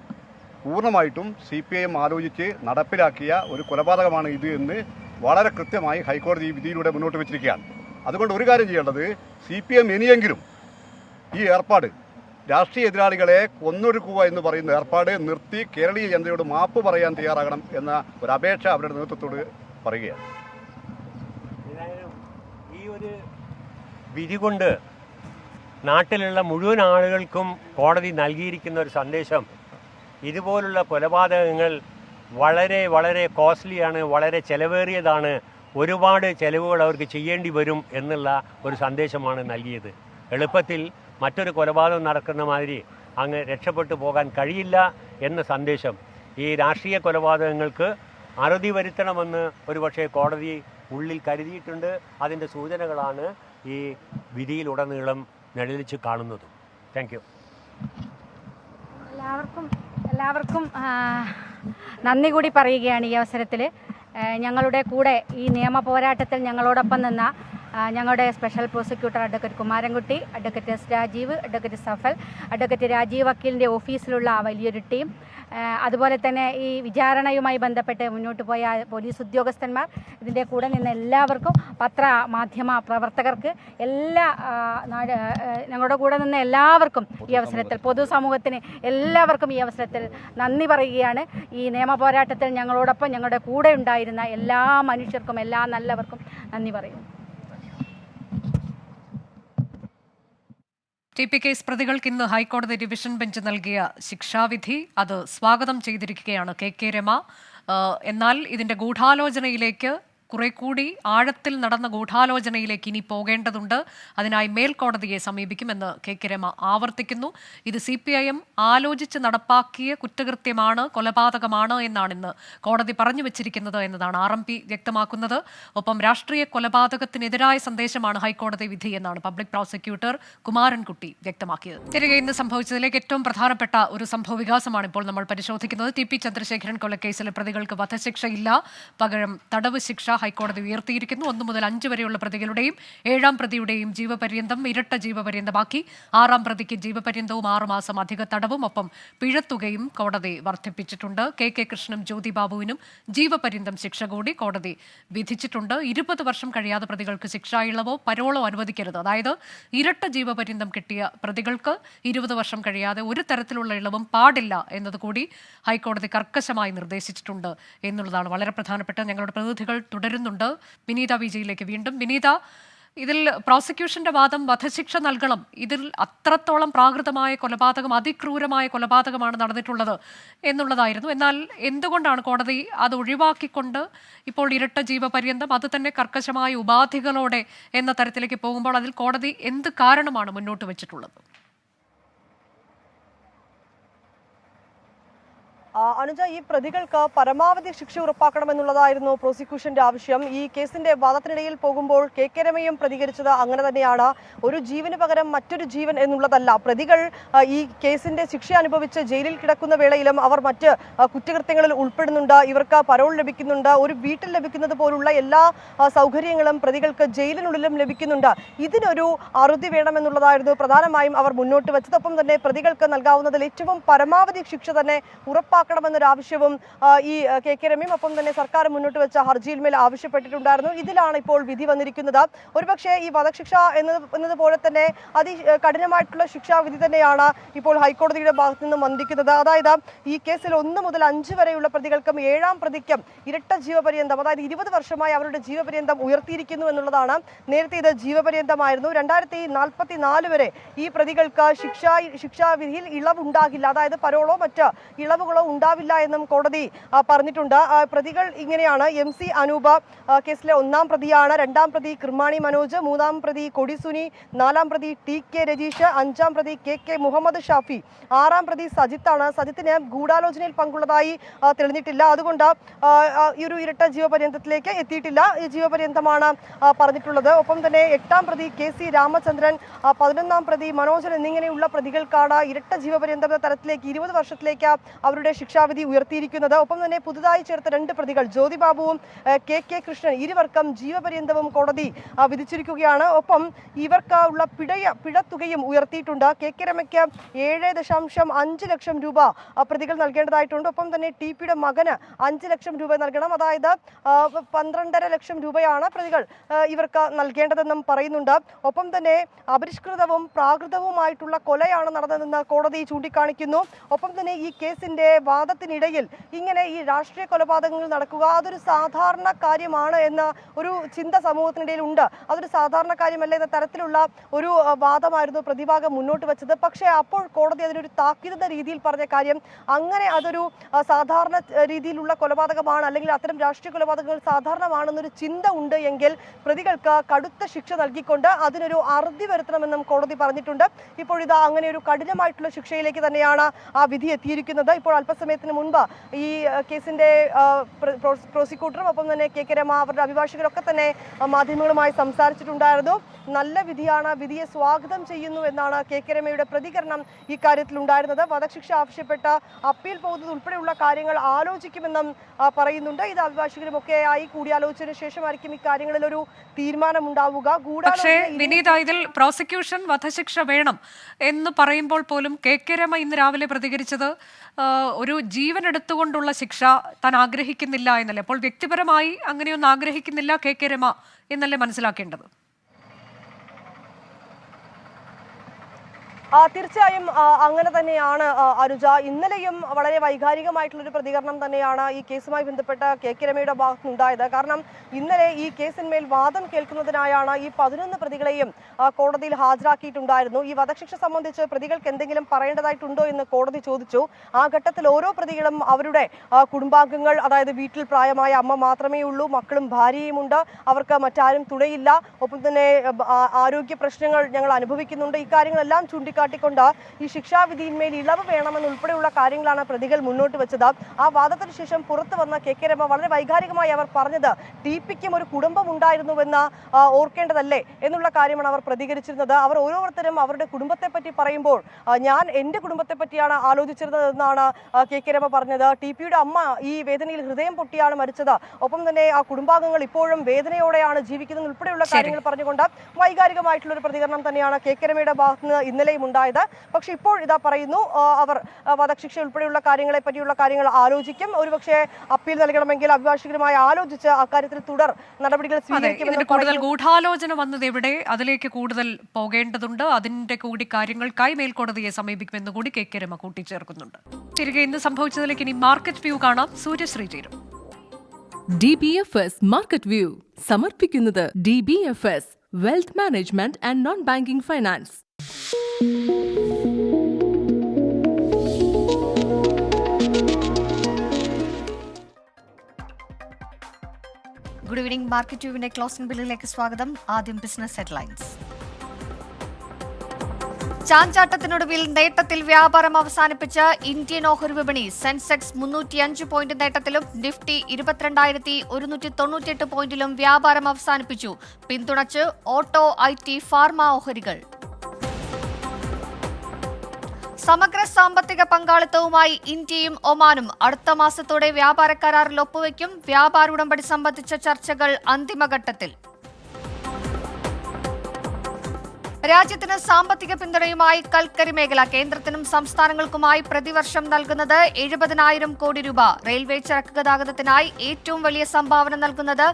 പൂർണ്ണമായിട്ടും CPIM ആലോചിച്ച് നടപ്പിലാക്കിയ ഒരു കൊലപാതകമാണ് ഇത് എന്ന് വളരെ കൃത്യമായി ഹൈക്കോടതി വിധിയിലൂടെ മുന്നോട്ട് വെച്ചിരിക്കുകയാണ്. അതുകൊണ്ട് ഒരു കാര്യം ചെയ്യേണ്ടത്, CPM ഇനിയെങ്കിലും ഈ ഏർപ്പാട്, രാഷ്ട്രീയ എതിരാളികളെ കൊന്നൊടുക്കുക എന്ന് പറയുന്ന ഏർപ്പാട് നിർത്തി കേരളീയ ജനതയോട് മാപ്പ് പറയാൻ തയ്യാറാകണം എന്ന ഒരു അപേക്ഷ അവരുടെ നേതൃത്വത്തോട് പറയുകയാണ്. ഈ ഒരു വിധി കൊണ്ട് നാട്ടിലുള്ള മുഴുവൻ ആളുകൾക്കും കോടതി നൽകിയിരിക്കുന്ന ഒരു സന്ദേശം, ഇതുപോലുള്ള കൊലപാതകങ്ങൾ വളരെ വളരെ കോസ്റ്റ്ലിയാണ്, വളരെ ചിലവേറിയതാണ്, ഒരുപാട് ചിലവുകൾ അവർക്ക് ചെയ്യേണ്ടി വരും എന്നുള്ള ഒരു സന്ദേശമാണ് നൽകിയത്. എളുപ്പത്തിൽ മറ്റൊരു കൊലപാതകം നടക്കുന്ന മാതിരി അങ്ങ് രക്ഷപ്പെട്ടു പോകാൻ കഴിയില്ല എന്ന സന്ദേശം ഈ രാഷ്ട്രീയ കൊലപാതകങ്ങൾക്ക് അറുതി വരുത്തണമെന്ന് ഒരുപക്ഷെ കോടതി ഉള്ളിൽ കരുതിയിട്ടുണ്ട്. അതിൻ്റെ സൂചനകളാണ് ഈ വിധിയിലുടനീളം നിഴലിച്ച് കാണുന്നതും. Thank you. എല്ലാവർക്കും നന്ദി കൂടി പറയുകയാണ് ഈ അവസരത്തിൽ. ഞങ്ങളുടെ കൂടെ ഈ നിയമ പോരാട്ടത്തിൽ ഞങ്ങളോടൊപ്പം നിന്ന ഞങ്ങളുടെ special prosecutor advocate Kumarankutty, advocate S Rajeev, advocate Safal, advocate Rajeev വക്കീലിൻ്റെ ഓഫീസിലുള്ള വലിയൊരു ടീം, അതുപോലെ തന്നെ ഈ വിചാരണയുമായി ബന്ധപ്പെട്ട് മുന്നോട്ട് പോയ പോലീസ് ഉദ്യോഗസ്ഥന്മാർ, ഇതിൻ്റെ കൂടെ നിന്ന് എല്ലാവർക്കും, പത്രമാധ്യമ പ്രവർത്തകർക്ക്, ഞങ്ങളുടെ കൂടെ നിന്ന് എല്ലാവർക്കും ഈ അവസരത്തിൽ, പൊതുസമൂഹത്തിന് എല്ലാവർക്കും ഈ അവസരത്തിൽ നന്ദി പറയുകയാണ്. ഈ നിയമ പോരാട്ടത്തിൽ ഞങ്ങളോടൊപ്പം ഞങ്ങളുടെ കൂടെ ഉണ്ടായിരുന്ന എല്ലാ മനുഷ്യർക്കും, എല്ലാ നല്ലവർക്കും നന്ദി പറയുന്നു. TP കേസ് പ്രതികൾക്ക് ഇന്ന് ഹൈക്കോടതി ഡിവിഷൻ ബെഞ്ച് നൽകിയ ശിക്ഷാവിധി അത് സ്വാഗതം ചെയ്തിരിക്കുകയാണ് KK രമ. എന്നാൽ ഇതിന്റെ ഗൂഢാലോചനയിലേക്ക്, കുറെ കൂടി ആഴത്തിൽ നടന്ന ഗൂഢാലോചനയിലേക്ക് ഇനി പോകേണ്ടതുണ്ട്. അതിനായി മേൽക്കോടതിയെ സമീപിക്കുമെന്ന് KK രമ ആവർത്തിക്കുന്നു. ഇത് CPIM ആലോചിച്ച് നടപ്പാക്കിയ കുറ്റകൃത്യമാണ്, കൊലപാതകമാണ് എന്നാണ് ഇന്ന് കോടതി പറഞ്ഞു വെച്ചിരിക്കുന്നത് എന്നതാണ് RMP വ്യക്തമാക്കുന്നത്. ഒപ്പം രാഷ്ട്രീയ കൊലപാതകത്തിനെതിരായ സന്ദേശമാണ് ഹൈക്കോടതി വിധി എന്നാണ് പബ്ലിക് പ്രോസിക്യൂട്ടർ കുമാരൻകുട്ടി വ്യക്തമാക്കിയത്. തിരികെ ഇന്ന് സംഭവിച്ചതിലേക്ക് ഏറ്റവും പ്രധാനപ്പെട്ട ഒരു സംഭവ വികാസമാണ് ഇപ്പോൾ നമ്മൾ പരിശോധിക്കുന്നത്. TP ചന്ദ്രശേഖരൻ കൊലക്കേസിലെ പ്രതികൾക്ക് വധശിക്ഷയില്ല, പകരം തടവ് ശിക്ഷ ഹൈക്കോടതി ഉയർത്തിയിരിക്കുന്നു. 1 മുതൽ 5 വരെയുള്ള പ്രതികളുടെയും 7-ാം പ്രതിയുടെയും ജീവപര്യന്തം ഇരട്ട ജീവപര്യന്തമാക്കി. 6-ാം പ്രതിക്ക് ജീവപര്യന്തവും 6 മാസം അധിക തടവും ഒപ്പം പിഴത്തുകയും കോടതി വർദ്ധിപ്പിച്ചിട്ടുണ്ട്. കെ കൃഷ്ണനും ജ്യോതി ബാബുവിനും ജീവപര്യന്തം ശിക്ഷ കൂടി കോടതി വിധിച്ചിട്ടുണ്ട്. 20 വർഷം കഴിയാതെ പ്രതികൾക്ക് ശിക്ഷാ ഇളവോ പരോളോ അനുവദിക്കരുത്. അതായത് ഇരട്ട ജീവപര്യന്തം കിട്ടിയ പ്രതികൾക്ക് 20 വർഷം കഴിയാതെ ഒരു തരത്തിലുള്ള ഇളവും പാടില്ല എന്നതുകൂടി ഹൈക്കോടതി കർക്കശമായി നിർദ്ദേശിച്ചിട്ടുണ്ട് എന്നുള്ളതാണ് വളരെ പ്രധാനപ്പെട്ട. ഞങ്ങളുടെ പ്രതിനിധികൾ തുടരുന്നുണ്ട്. വിനീത വിജയിലേക്ക് വീണ്ടും. വിനീത, ഇതിൽ പ്രോസിക്യൂഷന്റെ വാദം വധശിക്ഷ നൽകണം, ഇതിൽ അത്രത്തോളം പ്രാകൃതമായ കൊലപാതകം, അതിക്രൂരമായ കൊലപാതകമാണ് നടന്നിട്ടുള്ളത് എന്നുള്ളതായിരുന്നു. എന്നാൽ എന്തുകൊണ്ടാണ് കോടതി അത് ഒഴിവാക്കിക്കൊണ്ട് ഇപ്പോൾ ഇരട്ട ജീവപര്യന്തം, അത് തന്നെ കർക്കശമായ ഉപാധികളോടെ എന്ന തരത്തിലേക്ക് പോകുമ്പോൾ അതിൽ കോടതി എന്ത് കാരണമാണ് മുന്നോട്ട് വെച്ചിട്ടുള്ളത്? അനുജ, ഈ പ്രതികൾക്ക് പരമാവധി ശിക്ഷ ഉറപ്പാക്കണമെന്നുള്ളതായിരുന്നു പ്രോസിക്യൂഷന്റെ ആവശ്യം. ഈ കേസിന്റെ വാദത്തിനിടയിൽ പോകുമ്പോൾ കെ രമയും പ്രതികരിച്ചത് അങ്ങനെ തന്നെയാണ്. ഒരു ജീവന് പകരം മറ്റൊരു ജീവൻ എന്നുള്ളതല്ല. പ്രതികൾ ഈ കേസിന്റെ ശിക്ഷ അനുഭവിച്ച് ജയിലിൽ കിടക്കുന്ന വേളയിലും അവർ മറ്റ് കുറ്റകൃത്യങ്ങളിൽ ഉൾപ്പെടുന്നുണ്ട്. ഇവർക്ക് പരോൾ ലഭിക്കുന്നുണ്ട്. ഒരു വീട്ടിൽ ലഭിക്കുന്നത് പോലുള്ള എല്ലാ സൗകര്യങ്ങളും പ്രതികൾക്ക് ജയിലിനുള്ളിലും ലഭിക്കുന്നുണ്ട്. ഇതിനൊരു അറുതി വേണമെന്നുള്ളതായിരുന്നു പ്രധാനമായും അവർ മുന്നോട്ട് വെച്ചത്. ഒപ്പം തന്നെ പ്രതികൾക്ക് നൽകാവുന്നതിൽ ഏറ്റവും പരമാവധി ശിക്ഷ തന്നെ ഉറപ്പാക്കണമെന്നൊരാവശ്യവും ഈ കെ രമയും ഒപ്പം തന്നെ സർക്കാർ മുന്നോട്ട് വെച്ച ഹർജിയിൽ മേൽ ആവശ്യപ്പെട്ടിട്ടുണ്ടായിരുന്നു. ഇതിലാണ് ഇപ്പോൾ വിധി വന്നിരിക്കുന്നത്. ഒരുപക്ഷെ ഈ വധശിക്ഷ എന്നതുപോലെ തന്നെ കഠിനമായിട്ടുള്ള ശിക്ഷാവിധി തന്നെയാണ് ഇപ്പോൾ ഹൈക്കോടതിയുടെ ഭാഗത്തു നിന്നും വന്നിരിക്കുന്നത്. അതായത് ഈ കേസിൽ 1 മുതൽ 5 വരെയുള്ള പ്രതികൾക്കും 7-ാം പ്രതിക്കും ഇരട്ട ജീവപര്യന്തം, അതായത് 20 വർഷമായി അവരുടെ ജീവപര്യന്തം ഉയർത്തിയിരിക്കുന്നു എന്നുള്ളതാണ്. നേരത്തെ ഇത് ജീവപര്യന്തമായിരുന്നു. 2044 വരെ ഈ പ്രതികൾക്ക് ശിക്ഷാവിധിയിൽ ഇളവുണ്ടാകില്ല, അതായത് പരോളോ മറ്റ് ഇളവുകളോ ഉണ്ടാവില്ല എന്നും കോടതി പറഞ്ഞിട്ടുണ്ട്. പ്രതികൾ ഇങ്ങനെയാണ്: MC അനൂപ് കേസിലെ 1-ാം പ്രതിയാണ്. 2-ാം പ്രതി കൃമാണി മനോജ്, 3-ാം പ്രതി കൊടിസുനി, 4-ാം പ്രതി TK രജീഷ്, 5-ാം പ്രതി KK മുഹമ്മദ് ഷാഫി, 6-ാം പ്രതി സജിത്താണ്. സജിത്തിന് ഗൂഢാലോചനയിൽ പങ്കുള്ളതായി തെളിഞ്ഞിട്ടില്ല. അതുകൊണ്ട് ഈ ഒരു ഇരട്ട ജീവപര്യന്തത്തിലേക്ക് എത്തിയിട്ടില്ല. ഈ ജീവപര്യന്തമാണ് പറഞ്ഞിട്ടുള്ളത്. ഒപ്പം തന്നെ 8-ാം പ്രതി KC രാമചന്ദ്രൻ, 11-ാം പ്രതി മനോജൻ എന്നിങ്ങനെയുള്ള പ്രതികൾക്കാണ് ഇരട്ട ജീവപര്യന്തം എന്ന തരത്തിലേക്ക് 20 വർഷത്തിലേക്ക് അവരുടെ ശിക്ഷാവിധി ഉയർത്തിയിരിക്കുന്നത്. ഒപ്പം തന്നെ പുതുതായി ചേർത്ത 2 പ്രതികൾ ജ്യോതി ബാബുവും കെ കൃഷ്ണൻ, ഇരുവർക്കും ജീവപര്യന്തവും കോടതി വിധിച്ചിരിക്കുകയാണ്. ഒപ്പം ഇവർക്ക് ഉള്ള പിഴത്തുകയും ഉയർത്തിയിട്ടുണ്ട്. കെ രമയ്ക്ക് 7.5 ലക്ഷം രൂപ പ്രതികൾ നൽകേണ്ടതായിട്ടുണ്ട്. ഒപ്പം തന്നെ TPയുടെ മകന് 5 ലക്ഷം രൂപ നൽകണം. അതായത് 12.5 ലക്ഷം രൂപയാണ് പ്രതികൾ ഇവർക്ക് നൽകേണ്ടതെന്നും പറയുന്നുണ്ട്. ഒപ്പം തന്നെ അപരിഷ്കൃതവും പ്രാകൃതവുമായിട്ടുള്ള കൊലയാണ് നടന്നതെന്ന് കോടതി ചൂണ്ടിക്കാണിക്കുന്നു. ഒപ്പം തന്നെ ഈ കേസിന്റെ വാദത്തിനിടയിൽ ഇങ്ങനെ ഈ രാഷ്ട്രീയ കൊലപാതകങ്ങൾ നടക്കുക അതൊരു സാധാരണ കാര്യമാണ് എന്ന ഒരു ചിന്ത സമൂഹത്തിനിടയിൽ ഉണ്ട്. അതൊരു സാധാരണ കാര്യമല്ല എന്ന തരത്തിലുള്ള ഒരു വാദമായിരുന്നു പ്രതിഭാഗം മുന്നോട്ട് വെച്ചത്. പക്ഷേ അപ്പോൾ കോടതി അതിനൊരു താക്കീത് രീതിയിൽ പറഞ്ഞ കാര്യം, അങ്ങനെ അതൊരു സാധാരണ രീതിയിലുള്ള കൊലപാതകമാണ്, അല്ലെങ്കിൽ അത്തരം രാഷ്ട്രീയ കൊലപാതകങ്ങൾ സാധാരണമാണെന്നൊരു ചിന്ത ഉണ്ട് എങ്കിൽ പ്രതികൾക്ക് കടുത്ത ശിക്ഷ നൽകിക്കൊണ്ട് അതിനൊരു അറുതി വരുത്തണമെന്നും കോടതി പറഞ്ഞിട്ടുണ്ട്. ഇപ്പോൾ ഇത് അങ്ങനെ ഒരു കഠിനമായിട്ടുള്ള ശിക്ഷയിലേക്ക് തന്നെയാണ് ആ വിധി എത്തിയിരിക്കുന്നത്. ഇപ്പോൾ അല്പസമയത്തിന് മുൻപ് ഈ കേസിന്റെ പ്രോസിക്യൂട്ടറും ഒപ്പം തന്നെ കെ രമ, അവരുടെ അഭിഭാഷകരൊക്കെ തന്നെ മാധ്യമങ്ങളുമായി സംസാരിച്ചിട്ടുണ്ടായിരുന്നു. നല്ല വിധിയാണ്, വിധിയെ സ്വാഗതം ചെയ്യുന്നു എന്നാണ് കെ രമയുടെ പ്രതികരണം ഇക്കാര്യത്തിൽ ഉണ്ടായിരുന്നത്. വധശിക്ഷ ആവശ്യപ്പെട്ട അപ്പീൽ പോകുന്നത് ഉൾപ്പെടെയുള്ള കാര്യങ്ങൾ ആലോചിക്കുമെന്നും പറയുന്നുണ്ട്. ഇത് അഭിഭാഷകരുമൊക്കെ ആയി കൂടിയാലോചിച്ചതിന് ശേഷമായിരിക്കും ഇക്കാര്യങ്ങളിൽ ഒരു തീരുമാനമുണ്ടാവുക. പക്ഷേ വിനീത, ഇതിൽ പ്രോസിക്യൂഷൻ വധശിക്ഷ വേണം എന്ന് പറയുമ്പോൾ പോലും കെ രമ ഇന്ന് രാവിലെ പ്രതികരിച്ചത് ഒരു ജീവൻ എടുത്തുകൊണ്ടുള്ള ശിക്ഷ താൻ ആഗ്രഹിക്കുന്നില്ല എന്നല്ലേ? അപ്പോൾ വ്യക്തിപരമായി അങ്ങനെയൊന്നും ആഗ്രഹിക്കുന്നില്ല കെ രമ എന്നല്ലേ മനസ്സിലാക്കേണ്ടത്? തീർച്ചയായും അങ്ങനെ തന്നെയാണ് അനുജ. ഇന്നലെയും വളരെ വൈകാരികമായിട്ടുള്ളൊരു പ്രതികരണം തന്നെയാണ് ഈ കേസുമായി ബന്ധപ്പെട്ട കെ രമയുടെ ഭാഗത്തുനിന്നുണ്ടായത്. കാരണം ഇന്നലെ ഈ കേസിന്മേൽ വാദം കേൾക്കുന്നതിനായാണ് ഈ 11 പ്രതികളെയും കോടതിയിൽ ഹാജരാക്കിയിട്ടുണ്ടായിരുന്നു. ഈ വധശിക്ഷ സംബന്ധിച്ച് പ്രതികൾക്ക് എന്തെങ്കിലും പറയേണ്ടതായിട്ടുണ്ടോ എന്ന് കോടതി ചോദിച്ചു. ആ ഘട്ടത്തിൽ ഓരോ പ്രതികളും അവരുടെ കുടുംബാംഗങ്ങൾ, അതായത് വീട്ടിൽ പ്രായമായ അമ്മ മാത്രമേ ഉള്ളൂ, മക്കളും ഭാര്യയുമുണ്ട്, അവർക്ക് മറ്റാരും തുണയില്ല, ഒപ്പം തന്നെ ആരോഗ്യ പ്രശ്നങ്ങൾ ഞങ്ങൾ അനുഭവിക്കുന്നുണ്ട്, ഇക്കാര്യങ്ങളെല്ലാം ചൂണ്ടിക്കാട്ടി ചൂണ്ടിക്കാട്ടിക്കൊണ്ട് ഈ ശിക്ഷാവിധിയിന്മേൽ ഇളവ് വേണമെന്നുൾപ്പെടെയുള്ള കാര്യങ്ങളാണ് പ്രതികൾ മുന്നോട്ട് വെച്ചത്. ആ വാദത്തിന് ശേഷം പുറത്തു വന്ന കെ രമ വളരെ വൈകാരികമായി അവർ പറഞ്ഞത് ടിപിക്കും ഒരു കുടുംബം ഉണ്ടായിരുന്നുവെന്ന് ഓർക്കേണ്ടതല്ലേ എന്നുള്ള കാര്യമാണ് അവർ പ്രതികരിച്ചിരുന്നത്. അവർ ഓരോരുത്തരും അവരുടെ കുടുംബത്തെ പറ്റി പറയുമ്പോൾ ഞാൻ എൻ്റെ കുടുംബത്തെ പറ്റിയാണ് ആലോചിച്ചിരുന്നതെന്നാണ് കെ രമ പറഞ്ഞത്. ടിപിയുടെ അമ്മ ഈ വേദനയിൽ ഹൃദയം പൊട്ടിയാണ് മരിച്ചത്. ഒപ്പം തന്നെ ആ കുടുംബാംഗങ്ങൾ ഇപ്പോഴും വേദനയോടെയാണ് ജീവിക്കുന്നത് ഉൾപ്പെടെയുള്ള കാര്യങ്ങൾ പറഞ്ഞുകൊണ്ട് വൈകാരികമായിട്ടുള്ള ഒരു പ്രതികരണം തന്നെയാണ് കെ രമയുടെ ഭാഗത്ത് നിന്ന് ഇന്നലെയും ഉണ്ടായത്. പക്ഷെ ഇപ്പോൾ ഇതാ പറയുന്നു അവർ വധശിക്ഷ ഉൾപ്പെടെയുള്ള കാര്യങ്ങളെ പറ്റിയുള്ള കാര്യങ്ങൾ ആലോചിക്കും. ഒരുപക്ഷെ അപ്പീൽ നൽകണമെങ്കിൽ അഭിഭാഷകരുമായി ആലോചിച്ച് അക്കാര്യത്തിൽ തുടർ നടപടികൾ സ്വീകരിക്കുമെന്ന് കൂടുതൽ ഗൂഢാലോചന വന്നത് എവിടെ, അതിലേക്ക് കൂടുതൽ പോകേണ്ടതുണ്ട്. അതിന്റെ കൂടി കാര്യങ്ങൾക്കായി മേൽക്കോടതിയെ സമീപിക്കുമെന്ന് കൂടി കെ രമ കൂട്ടിച്ചേർക്കുന്നുണ്ട്. തിരികെ ഇന്ന് സംഭവിച്ചതിലേക്ക് ഇനി മാർക്കറ്റ് വ്യൂ കാണാം. സൂര്യശ്രീ ചേരും. DBFS മാർക്കറ്റ് വ്യൂ സമർപ്പിക്കുന്നത് DBFS wealth management and non banking finance. Good evening. Market വ്യൂവിന്റെ ക്ലോസിംഗ് ബില്ലിലേക്ക് സ്വാഗതം. ആദ്യം ബിസിനസ് ഹെഡ്ലൈൻസ്. ചാഞ്ചാട്ടത്തിനൊടുവിൽ നേട്ടത്തിൽ വ്യാപാരം അവസാനിപ്പിച്ച ഇന്ത്യൻ ഓഹരി വിപണി. സെൻസെക്സ് 305 പോയിന്റ് നേട്ടത്തിലും നിഫ്റ്റി 22,198 പോയിന്റിലും വ്യാപാരം അവസാനിപ്പിച്ചു. പിന്തുണച്ച് ഓട്ടോ, IT, ഫാർമ ഓഹരികൾ. സമഗ്ര സാമ്പത്തിക പങ്കാളിത്തവുമായി ഇന്ത്യയും ഒമാനും അടുത്ത മാസത്തോടെ വ്യാപാര കരാറിൽ ഒപ്പുവെക്കും. വ്യാപാര ഉടമ്പടി സംബന്ധിച്ച ചർച്ചകൾ അന്തിമഘട്ടത്തിൽ. രാജ്യത്തിന് സാമ്പത്തിക പിന്തുണയുമായി കൽക്കരി മേഖല. കേന്ദ്രത്തിനും സംസ്ഥാനങ്ങൾക്കുമായി പ്രതിവർഷം നൽകുന്നത് 70,000 കോടി രൂപ. റെയിൽവേ ചരക്ക് ഗതാഗതത്തിനായി ഏറ്റവും വലിയ സംഭാവന നൽകുന്നത്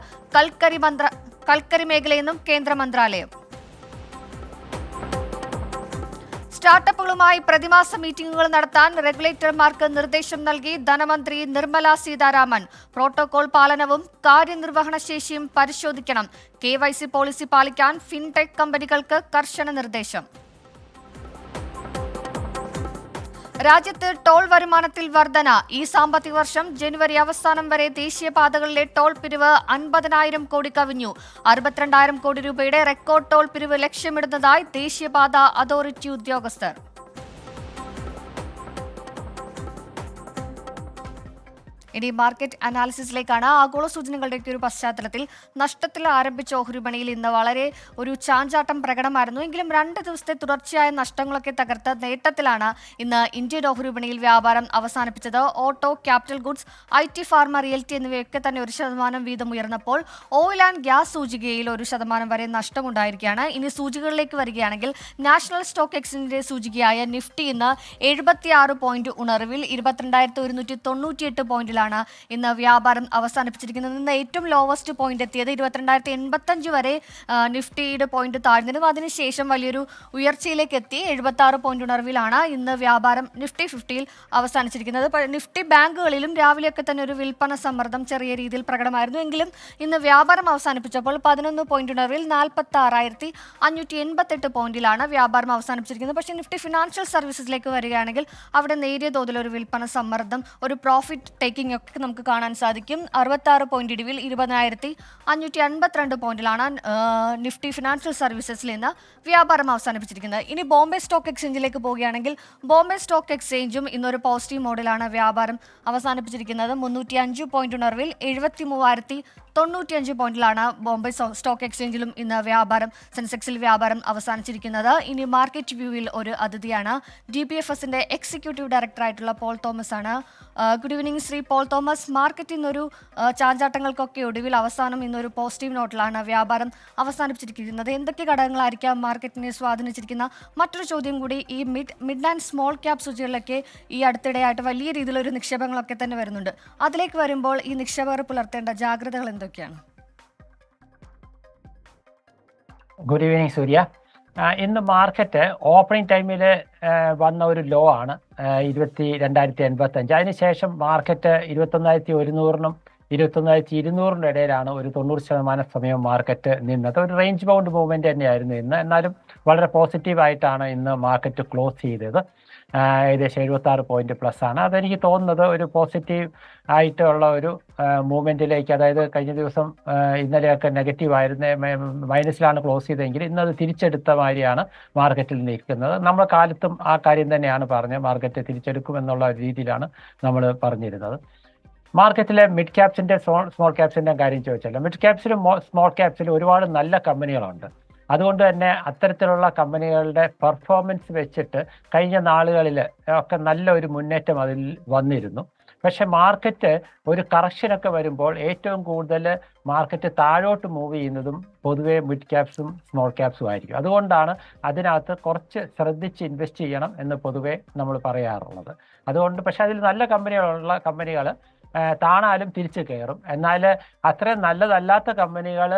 കൽക്കരി മേഖലയെന്നും കേന്ദ്ര മന്ത്രാലയം. സ്റ്റാർട്ടപ്പുകളുമായി പ്രതിമാസ മീറ്റിംഗുകൾ നടത്താൻ റെഗുലേറ്റർമാർക്ക് നിർദ്ദേശം നൽകി ധനമന്ത്രി നിർമ്മല സീതാരാമൻ. പ്രോട്ടോകോൾ പാലനവും കാര്യനിർവഹണ ശേഷിയും പരിശോധിക്കണം. KYC പോളിസി പാലിക്കാൻ ഫിൻടെക് കമ്പനികൾക്ക് കർശന നിർദ്ദേശം. രാജ്യത്ത് ടോൾ വരുമാനത്തിൽ വർധന. ഈ സാമ്പത്തിക വർഷം ജനുവരി അവസാനം വരെ ദേശീയപാതകളിലെ ടോൾ പിരിവ് 50,000 കോടി കവിഞ്ഞു. 62,000 കോടി രൂപയുടെ റെക്കോർഡ് ടോൾ പിരിവ് ലക്ഷ്യമിടുന്നതായി ദേശീയപാത അതോറിറ്റി ഉദ്യോഗസ്ഥർ. ഇനി മാർക്കറ്റ് അനാലിസിസിലേക്കാണ്. ആഗോള സൂചനകളുടെയൊക്കെ ഒരു പശ്ചാത്തലത്തിൽ നഷ്ടത്തിൽ ആരംഭിച്ച ഓഹരി വിപണിയിൽ ഇന്ന് വളരെ ഒരു ചാഞ്ചാട്ടം പ്രകടമായിരുന്നു. എങ്കിലും 2 ദിവസത്തെ തുടർച്ചയായ നഷ്ടങ്ങളൊക്കെ തകർത്ത് നേട്ടത്തിലാണ് ഇന്ന് ഇന്ത്യൻ ഓഹരി വിപണിയിൽ വ്യാപാരം അവസാനിപ്പിച്ചത്. Auto, capital goods, IT, pharma, realty എന്നിവയൊക്കെ തന്നെ 1% വീതം ഉയർന്നപ്പോൾ ഓയിൽ ആൻഡ് ഗ്യാസ് സൂചികയിൽ 1% വരെ നഷ്ടമുണ്ടായിരിക്കുകയാണ്. ഇനി സൂചികകളിലേക്ക് വരികയാണെങ്കിൽ നാഷണൽ സ്റ്റോക്ക് എക്സ്ചേഞ്ചിന്റെ സൂചികയായ നിഫ്റ്റി ഇന്ന് 76 പോയിന്റ് ഉണർവിൽ 22,198 പോയിന്റിലാണ് ഇന്ന് വ്യാപാരം അവസാനിപ്പിച്ചിരിക്കുന്നത്. ഇന്ന് ഏറ്റവും ലോവസ്റ്റ് പോയിന്റ് എത്തിയത് 22,085 വരെ നിഫ്റ്റിയുടെ പോയിന്റ് താഴ്ന്നിരുന്നു. അതിനുശേഷം വലിയൊരു ഉയർച്ചയിലേക്ക് എത്തി 76 പോയിന്റ് ഉണർവിലാണ് ഇന്ന് വ്യാപാരം നിഫ്റ്റി 50യിൽ അവസാനിച്ചിരിക്കുന്നത്. നിഫ്റ്റി ബാങ്കുകളിലും രാവിലെയൊക്കെ തന്നെ ഒരു വിൽപ്പന സമ്മർദ്ദം ചെറിയ രീതിയിൽ പ്രകടമായിരുന്നു. എങ്കിലും ഇന്ന് വ്യാപാരം അവസാനിപ്പിച്ചപ്പോൾ 11 പോയിന്റ് ഉണർവിൽ 46,588 പോയിന്റിലാണ് വ്യാപാരം അവസാനിപ്പിച്ചിരിക്കുന്നത്. പക്ഷേ നിഫ്റ്റി ഫിനാൻഷ്യൽ സർവീസസിലേക്ക് വരികയാണെങ്കിൽ അവിടെ നേരിയ തോതിലൊരു വിൽപ്പന സമ്മർദ്ദം, ഒരു പ്രോഫിറ്റ് ടേക്കിംഗ് ഒക്കെ നമുക്ക് കാണാൻ സാധിക്കും. 66 പോയിന്റ് ഇടിവിൽ 20,552 പോയിന്റിലാണ് നിഫ്റ്റി ഫിനാൻഷ്യൽ സർവീസസിൽ ഇന്ന് വ്യാപാരം അവസാനിപ്പിച്ചിരിക്കുന്നത്. ഇനി ബോംബെ സ്റ്റോക്ക് എക്സ്ചേഞ്ചിലേക്ക് പോവുകയാണെങ്കിൽ ബോംബെ സ്റ്റോക്ക് എക്സ്ചേഞ്ചും ഇന്നൊരു പോസിറ്റീവ് മോഡിലാണ് വ്യാപാരം അവസാനിപ്പിച്ചിരിക്കുന്നത്. 305 പോയിന്റ് ഉണർവിൽ 73,095 പോയിന്റിലാണ് ബോംബെ സ്റ്റോക്ക് എക്സ്ചേഞ്ചിലും ഇന്ന് വ്യാപാരം, സെൻസെക്സിൽ വ്യാപാരം അവസാനിച്ചിരിക്കുന്നത്. ഇനി മാർക്കറ്റ് വ്യൂവിൽ ഒരു അതിഥിയാണ്. DBFSന്റെ എക്സിക്യൂട്ടീവ് ഡയറക്ടറായിട്ടുള്ള പോൾ തോമസ് ആണ്. Good evening Shri Paul Thomas. Market ഇന്നൊരു ചാഞ്ചാട്ടങ്ങൾക്കൊക്കെ ഒടുവിൽ അവസാനം ഇന്നൊരു പോസിറ്റീവ് നോട്ടിലാണ് വ്യാപാരം അവസാനിപ്പിച്ചിരിക്കുന്നത്. എന്തൊക്കെ ഘടകങ്ങളായിരിക്കാം മാർക്കറ്റിനെ സ്വാധീനിച്ചിരിക്കുന്ന മറ്റൊരു ചോദ്യം കൂടി, ഈ മിഡ് ആൻഡ് സ്മോൾ ക്യാപ് സൂചികളിലൊക്കെ ഈ അടുത്തിടെയായിട്ട് വലിയ രീതിയിലൊരു നിക്ഷേപങ്ങളൊക്കെ തന്നെ വരുന്നുണ്ട്. അതിലേക്ക് വരുമ്പോൾ ഈ നിക്ഷേപകർ പുലർത്തേണ്ട ജാഗ്രതകൾ എന്തൊക്കെയാണ്? ഗുഡ് ഈവനിങ് സൂര്യ. ഇന്ന് മാർക്കറ്റ് ഓപ്പണിംഗ് ടൈമിൽ വന്ന ഒരു ലോ ആണ് 22,085. അതിനുശേഷം മാർക്കറ്റ് 21,100-നും 21,200-നും ഇടയിലാണ് ഒരു 90% സമയം മാർക്കറ്റ് നിന്നത്. ഒരു റേഞ്ച് ബൗണ്ട് മൂവ്മെന്റ് തന്നെയായിരുന്നു ഇന്ന്. എന്നാലും വളരെ പോസിറ്റീവായിട്ടാണ് ഇന്ന് മാർക്കറ്റ് ക്ലോസ് ചെയ്തത്. ഏകദേശം 76 പോയിന്റ് പ്ലസ് ആണ്. അതെനിക്ക് തോന്നുന്നത് ഒരു പോസിറ്റീവ് ആയിട്ടുള്ള ഒരു മൂവ്മെന്റിലേക്ക്, അതായത് കഴിഞ്ഞ ദിവസം ഇന്നലെയൊക്കെ നെഗറ്റീവായിരുന്ന മൈനസിലാണ് ക്ലോസ് ചെയ്തതെങ്കിൽ ഇന്നത് തിരിച്ചെടുത്ത മാതിരിയാണ് മാർക്കറ്റിൽ നിൽക്കുന്നത്. നമ്മൾ കാലത്തും ആ കാര്യം തന്നെയാണ് പറഞ്ഞത്, മാർക്കറ്റ് തിരിച്ചെടുക്കുമെന്നുള്ള രീതിയിലാണ് നമ്മൾ പറഞ്ഞിരുന്നത്. മാർക്കറ്റിലെ മിഡ് ക്യാപ്സിന്റെ സ്മോൾ ക്യാപ്സിന്റെ കാര്യം ചോദിച്ചല്ലോ. മിഡ് ക്യാപ്സിലും സ്മോൾ ക്യാപ്സിലും ഒരുപാട് നല്ല കമ്പനികളുണ്ട്. അതുകൊണ്ട് തന്നെ അത്തരത്തിലുള്ള കമ്പനികളുടെ പെർഫോമൻസ് വെച്ചിട്ട് കഴിഞ്ഞ നാളുകളിൽ ഒക്കെ നല്ല ഒരു മുന്നേറ്റം അതിൽ വന്നിരുന്നു. പക്ഷെ മാർക്കറ്റ് ഒരു കറക്ഷനൊക്കെ വരുമ്പോൾ ഏറ്റവും കൂടുതൽ മാർക്കറ്റ് താഴോട്ട് മൂവ് ചെയ്യുന്നതും പൊതുവെ മിഡ് ക്യാപ്സും സ്മോൾ ക്യാപ്സും ആയിരിക്കും. അതുകൊണ്ടാണ് അതിനകത്ത് കുറച്ച് ശ്രദ്ധിച്ച് ഇൻവെസ്റ്റ് ചെയ്യണം എന്ന് പൊതുവെ നമ്മൾ പറയാറുള്ളത്. അതുകൊണ്ട് പക്ഷെ അതിൽ നല്ല കമ്പനികൾ താണാലും തിരിച്ച് കയറും. എന്നാൽ അത്രയും നല്ലതല്ലാത്ത കമ്പനികൾ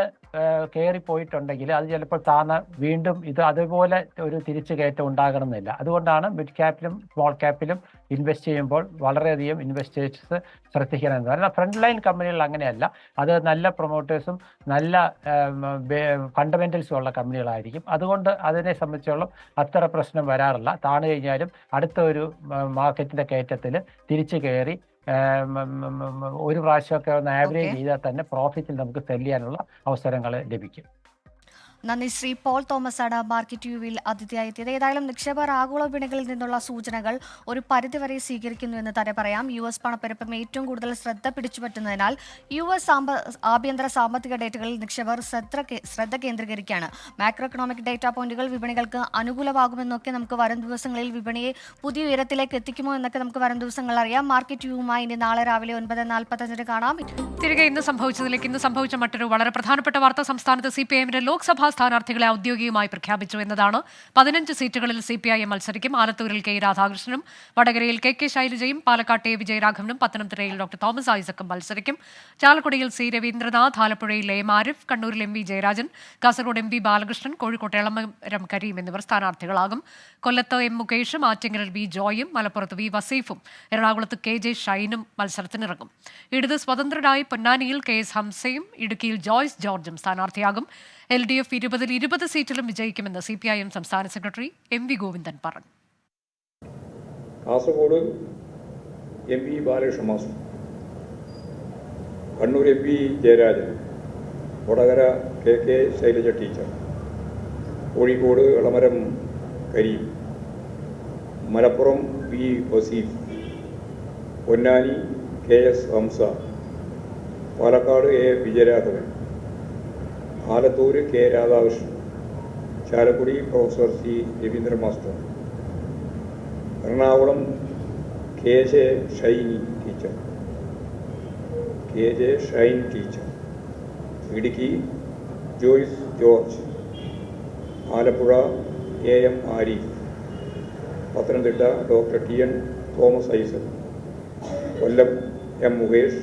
കയറിപ്പോയിട്ടുണ്ടെങ്കിൽ അത് ചിലപ്പോൾ താന്ന വീണ്ടും ഇത് അതുപോലെ ഒരു തിരിച്ചു കയറ്റം ഉണ്ടാകണമെന്നില്ല. അതുകൊണ്ടാണ് മിഡ് ക്യാപ്പിലും സ്മോൾ ക്യാപ്പിലും ഇൻവെസ്റ്റ് ചെയ്യുമ്പോൾ വളരെയധികം ഇൻവെസ്റ്റേഴ്സ് ശ്രദ്ധിക്കണം. കാരണം ഫ്രണ്ട് ലൈൻ കമ്പനികൾ അങ്ങനെയല്ല, അത് നല്ല പ്രൊമോട്ടേഴ്സും നല്ല ഫണ്ടമെന്റൽസും ഉള്ള കമ്പനികളായിരിക്കും. അതുകൊണ്ട് അതിനെ സംബന്ധിച്ചോളം അത്ര പ്രശ്നം വരാറില്ല. താണു കഴിഞ്ഞാലും അടുത്ത ഒരു മാർക്കറ്റിന്റെ കയറ്റത്തിൽ തിരിച്ചു കയറി ഒരു പ്രാവശ്യമൊക്കെ ഒന്ന് ആവറേജ് ചെയ്താൽ തന്നെ പ്രോഫിറ്റിൽ നമുക്ക് സെല് ചെയ്യാനുള്ള അവസരങ്ങൾ ലഭിക്കും. നന്ദി ശ്രീ പോൾ തോമസ് ആണ് മാർക്കറ്റ് വ്യൂവിൽ അതിഥിയായെത്തിയത്. ഏതായാലും നിക്ഷേപകർ ആഗോള വിപണികളിൽ നിന്നുള്ള സൂചനകൾ ഒരു പരിധിവരെ സ്വീകരിക്കുന്നു എന്ന് തന്നെ പറയാം. US പണപ്പെരുപ്പം ഏറ്റവും കൂടുതൽ ശ്രദ്ധ പിടിച്ചുപറ്റുന്നതിനാൽ US ആഭ്യന്തര സാമ്പത്തിക ഡേറ്റകളിൽ നിക്ഷേപകർ ശ്രദ്ധ കേന്ദ്രീകരിക്കുകയാണ്. മാക്രോ എക്കണോമിക് ഡേറ്റാ പോയിന്റുകൾ വിപണികൾക്ക് അനുകൂലമാകുമെന്നൊക്കെ നമുക്ക് വരും ദിവസങ്ങളിൽ വിപണിയെ പുതിയ ഉയരത്തിലേക്ക് എത്തിക്കുമോ എന്നൊക്കെ നമുക്ക് വരും ദിവസങ്ങളിൽ അറിയാം. മാർക്കറ്റ് വ്യൂവുമായി ഇനി നാളെ രാവിലെ 9:45 കാണാം. തിരികെ ഇന്ന് സംഭവിച്ച മറ്റൊരു വളരെ പ്രധാനപ്പെട്ട വാർത്ത, സംസ്ഥാനത്ത് CPIMന്റെ ലോക്സഭാ സ്ഥാനാർത്ഥികളെ ഔദ്യോഗികമായി പ്രഖ്യാപിച്ചു എന്നതാണ്. 15 സീറ്റുകളിൽ CPIM മത്സരിക്കും. ആലത്തൂരിൽ K രാധാകൃഷ്ണനും, വടകരയിൽ KK ശൈലജയും, പാലക്കാട്ട് A വിജയരാഘവനും, പത്തനംതിട്ടയിൽ ഡോക്ടർ തോമസ് ഐസക്കും മത്സരിക്കും. ചാലക്കുടിയിൽ C രവീന്ദ്രനാഥ്, ആലപ്പുഴയിൽ A മാരിഫ്, കണ്ണൂരിൽ MV ജയരാജൻ, കാസർഗോഡ് MV ബാലകൃഷ്ണൻ, കോഴിക്കോട്ട് എളമരം കരീം എന്നിവർ സ്ഥാനാർത്ഥികളാകും. കൊല്ലത്ത് M മുകേഷും, ആറ്റിങ്ങലിൽ V ജോയും, മലപ്പുറത്ത് V വസീഫും, എറണാകുളത്ത് KJ ഷൈനും മത്സരത്തിനിറങ്ങും. ഇടത് സ്വതന്ത്രരായി പൊന്നാനിയിൽ KS ഹംസയും, ഇടുക്കിയിൽ ജോയ്സ് ജോർജും സ്ഥാനാർത്ഥിയാകും. LDF 20 സീറ്റിലും വിജയിക്കുമെന്ന് CPIM സംസ്ഥാന സെക്രട്ടറി MV ഗോവിന്ദൻ പറഞ്ഞു. Kasaragod MV Balakrishna master, Kannur MV Jayarajan, Vadakara KK Shailaja teacher, Kozhikode Elamaram Kareem, Malappuram V Vaseef, Ponnani KS Hamsa, Palakkad A Vijayaraghavan, Alathur K Radhakrishnan, Chalakudy professor C Raveendra master, Ernakulam KJ Shine teacher, Idukki Joyce George, Alappuzha AM Arif, Pathanamthitta doctor TN Thomas Isaac, Kollam M Mukesh,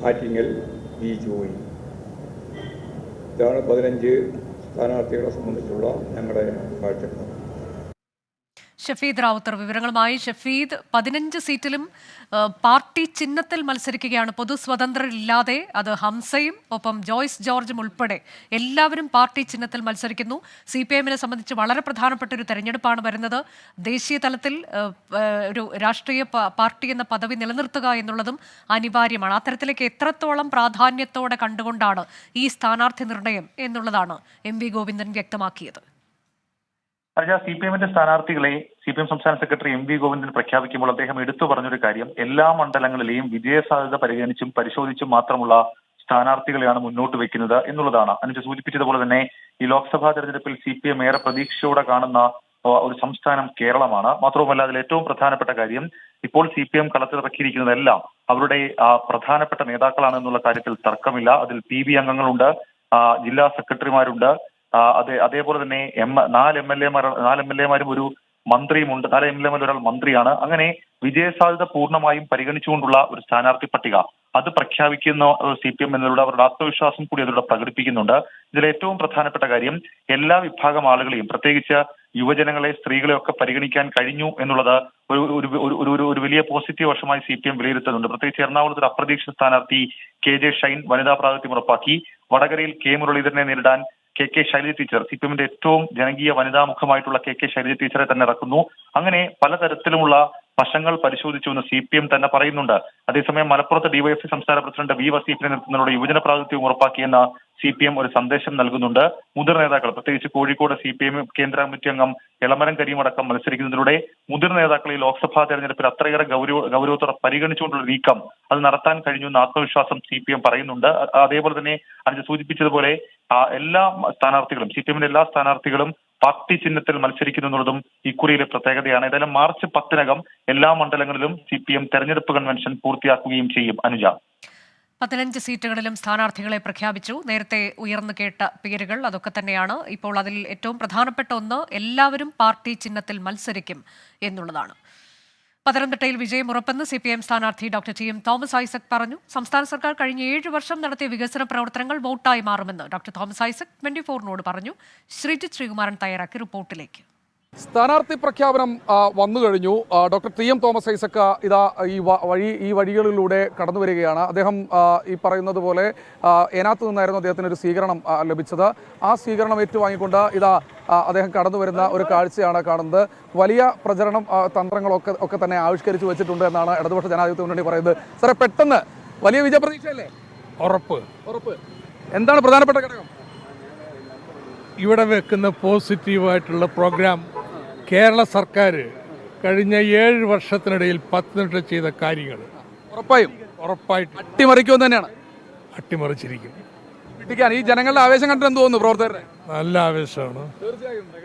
Attingal V Joy. ഇതാണ് 15 സ്ഥാനാർത്ഥികളെ സംബന്ധിച്ചുള്ള ഞങ്ങളുടെ കാഴ്ചപ്പാട്. ഷഫീദ് റാവുത്തർ വിവരങ്ങളുമായി. ഷഫീദ്, 15 സീറ്റിലും പാർട്ടി ചിഹ്നത്തിൽ മത്സരിക്കുകയാണ്. പൊതു സ്വതന്ത്രരില്ലാതെ അത് ഹംസയും ഒപ്പം ജോയ്സ് ജോർജും ഉൾപ്പെടെ എല്ലാവരും പാർട്ടി ചിഹ്നത്തിൽ മത്സരിക്കുന്നു. CPIMനെ സംബന്ധിച്ച് വളരെ പ്രധാനപ്പെട്ട ഒരു തെരഞ്ഞെടുപ്പാണ് വരുന്നത്. ദേശീയ തലത്തിൽ ഒരു രാഷ്ട്രീയ പാർട്ടി എന്ന പദവി നിലനിർത്തുക എന്നുള്ളതും അനിവാര്യമാണ്. അത്തരത്തിലേക്ക് എത്രത്തോളം പ്രാധാന്യത്തോടെ കണ്ടുകൊണ്ടാണ് ഈ സ്ഥാനാർത്ഥി നിർണയം എന്നുള്ളതാണ് MV ഗോവിന്ദൻ വ്യക്തമാക്കിയത്. CPIMന്റെ സ്ഥാനാർത്ഥികളെ CPIM സംസ്ഥാന സെക്രട്ടറി MV ഗോവിന്ദൻ പ്രഖ്യാപിക്കുമ്പോൾ അദ്ദേഹം എടുത്തു പറഞ്ഞൊരു കാര്യം, എല്ലാ മണ്ഡലങ്ങളിലെയും വിജയസാധ്യത പരിഗണിച്ചും പരിശോധിച്ചും മാത്രമുള്ള സ്ഥാനാർത്ഥികളെയാണ് മുന്നോട്ട് വെക്കുന്നത് എന്നുള്ളതാണ്. അനുജ സൂചിപ്പിച്ചതുപോലെ തന്നെ ഈ ലോക്സഭാ തെരഞ്ഞെടുപ്പിൽ CPIM ഏറെ പ്രതീക്ഷയോടെ കാണുന്ന ഒരു സംസ്ഥാനം കേരളമാണ്. മാത്രവുമല്ല അതിൽ ഏറ്റവും പ്രധാനപ്പെട്ട കാര്യം, ഇപ്പോൾ CPIM കളത്തിലിറക്കിയിരിക്കുന്നതെല്ലാം അവരുടെ പ്രധാനപ്പെട്ട നേതാക്കളാണ് എന്നുള്ള കാര്യത്തിൽ തർക്കമില്ല. അതിൽ PB അംഗങ്ങളുണ്ട്, ജില്ലാ സെക്രട്ടറിമാരുണ്ട്, അതേപോലെ തന്നെ 4 MLA-മാരും ഒരു മന്ത്രിയുമുണ്ട്. 4 MLA-മാരിൽ ഒരാൾ മന്ത്രിയാണ്. അങ്ങനെ വിജയസാധ്യത പൂർണ്ണമായും പരിഗണിച്ചുകൊണ്ടുള്ള ഒരു സ്ഥാനാർത്ഥി പട്ടിക അത് പ്രഖ്യാപിക്കുന്ന CPIM എന്നതിലൂടെ അവരുടെ ആത്മവിശ്വാസം കൂടി അതിലൂടെ പ്രകടിപ്പിക്കുന്നുണ്ട്. ഇതിൽ ഏറ്റവും പ്രധാനപ്പെട്ട കാര്യം, എല്ലാ വിഭാഗം ആളുകളെയും പ്രത്യേകിച്ച് യുവജനങ്ങളെ, സ്ത്രീകളെ ഒക്കെ പരിഗണിക്കാൻ കഴിഞ്ഞു എന്നുള്ളത് ഒരു വലിയ പോസിറ്റീവ് വശമായി CPIM വിലയിരുത്തുന്നുണ്ട്. പ്രത്യേകിച്ച് എറണാകുളത്ത് ഒരു അപ്രതീക്ഷിത സ്ഥാനാർത്ഥി KJ ഷൈൻ വനിതാ പ്രാതിനിധ്യം ഉറപ്പാക്കി. വടകരയിൽ K മുരളീധരനെ നേരിടാൻ കെ ശൈലജ ടീച്ചർ, CPM-ന്റെ ഏറ്റവും ജനകീയ വനിതാ മുഖമായിട്ടുള്ള കെ ശൈലജ ടീച്ചറെ തന്നെ ഇറക്കുന്നു. അങ്ങനെ പലതരത്തിലുമുള്ള വശങ്ങൾ പരിശോധിച്ചുവെന്ന് CPM തന്നെ പറയുന്നുണ്ട്. അതേസമയം മലപ്പുറത്ത് ഡിവൈഎഫ്ഐ സംസ്ഥാന പ്രസിഡന്റ് വി വസീഫിനെ നിർത്തുന്നതിലൂടെ യുവജന പ്രാതിനിധ്യം ഉറപ്പാക്കിയെന്ന CPM ഒരു സന്ദേശം നൽകുന്നുണ്ട്. മുതിർന്ന നേതാക്കൾ, പ്രത്യേകിച്ച് കോഴിക്കോട് CPM കേന്ദ്ര കമ്മിറ്റി അംഗം എളമരം കരീമടക്കം മത്സരിക്കുന്നതിലൂടെ മുതിർന്ന നേതാക്കളെ ലോക്സഭാ തെരഞ്ഞെടുപ്പിൽ അത്രയേറെ ഗൗരവത്തോടെ പരിഗണിച്ചുകൊണ്ടുള്ള നീക്കം അത് നടത്താൻ കഴിഞ്ഞുവെന്ന ആത്മവിശ്വാസം CPM പറയുന്നുണ്ട്. അതേപോലെ തന്നെ അനുജ സൂചിപ്പിച്ചതുപോലെ എല്ലാ സ്ഥാനാർത്ഥികളും, CPM-ന്റെ എല്ലാ സ്ഥാനാർത്ഥികളും പാർട്ടി ചിഹ്നത്തിൽ മത്സരിക്കുന്നു എന്നുള്ളതും ഇക്കുറിയിലെ പ്രത്യേകതയാണ്. ഏതായാലും മാർച്ച് 10-നകം എല്ലാ മണ്ഡലങ്ങളിലും CPM തെരഞ്ഞെടുപ്പ് കൺവെൻഷൻ പൂർത്തിയാക്കുകയും ചെയ്യും. അനുജ, 15 സീറ്റുകളിലും സ്ഥാനാർത്ഥികളെ പ്രഖ്യാപിച്ചു. നേരത്തെ ഉയർന്നു കേട്ട പേരുകൾ അതൊക്കെ തന്നെയാണ്. ഇപ്പോൾ അതിൽ ഏറ്റവും പ്രധാനപ്പെട്ട ഒന്ന് എല്ലാവരും പാർട്ടി ചിഹ്നത്തിൽ മത്സരിക്കും എന്നുള്ളതാണ്. പത്തനംതിട്ടയിൽ വിജയം ഉറപ്പെന്ന് CPM സ്ഥാനാർത്ഥി ഡോക്ടർ TM തോമസ് ഐസക് പറഞ്ഞു. സംസ്ഥാന സർക്കാർ കഴിഞ്ഞ 7 വർഷം നടത്തിയ വികസന പ്രവർത്തനങ്ങൾ വോട്ടായി മാറുമെന്ന് ഡോക്ടർ തോമസ് ഐസക് 24-നോട് പറഞ്ഞു. ശ്രീജിത്ത് ശ്രീകുമാരൻ തയ്യാറാക്കി റിപ്പോർട്ടിലേക്ക്. സ്ഥാനാർത്ഥി പ്രഖ്യാപനം വന്നു കഴിഞ്ഞു. ഡോക്ടർ TM തോമസ് ഐസക് ഇതാ ഈ വഴികളിലൂടെ കടന്നു വരികയാണ്. അദ്ദേഹം ഈ പറയുന്നത് പോലെ ഏനാത്ത് നിന്നായിരുന്നു അദ്ദേഹത്തിന് ഒരു സ്വീകരണം ലഭിച്ചത്. ആ സ്വീകരണം ഏറ്റുവാങ്ങിക്കൊണ്ട് ഇതാ അദ്ദേഹം കടന്നു വരുന്ന ഒരു കാഴ്ചയാണ് കാണുന്നത്. വലിയ പ്രചരണം തന്ത്രങ്ങളൊക്കെ തന്നെ ആവിഷ്കരിച്ചു വെച്ചിട്ടുണ്ട് എന്നാണ് ഇടതുപക്ഷ ജനാധിപത്യ മുന്നണി പറയുന്നത്. സാറേ, പെട്ടെന്ന് വലിയ വിജയപ്രതീക്ഷയല്ലേ? ഉറപ്പ്. എന്താണ് പ്രധാനപ്പെട്ട ഘടകം? ഇവിടെ വെക്കുന്ന പോസിറ്റീവായിട്ടുള്ള പ്രോഗ്രാം കേരള സർക്കാർ കഴിഞ്ഞ 7 വർഷത്തിനിടയിൽ പത്തനംതിട്ട ചെയ്ത കാര്യങ്ങൾ ഉറപ്പായിട്ടും അട്ടിമറിക്കുമെന്ന് തന്നെയാണ്. അട്ടിമറിച്ചിരിക്കും. ഈ ജനങ്ങളുടെ ആവേശം കണ്ടിട്ട് എന്ത് തോന്നുന്നു? പ്രവർത്തകരുടെ നല്ല ആവേശമാണ്.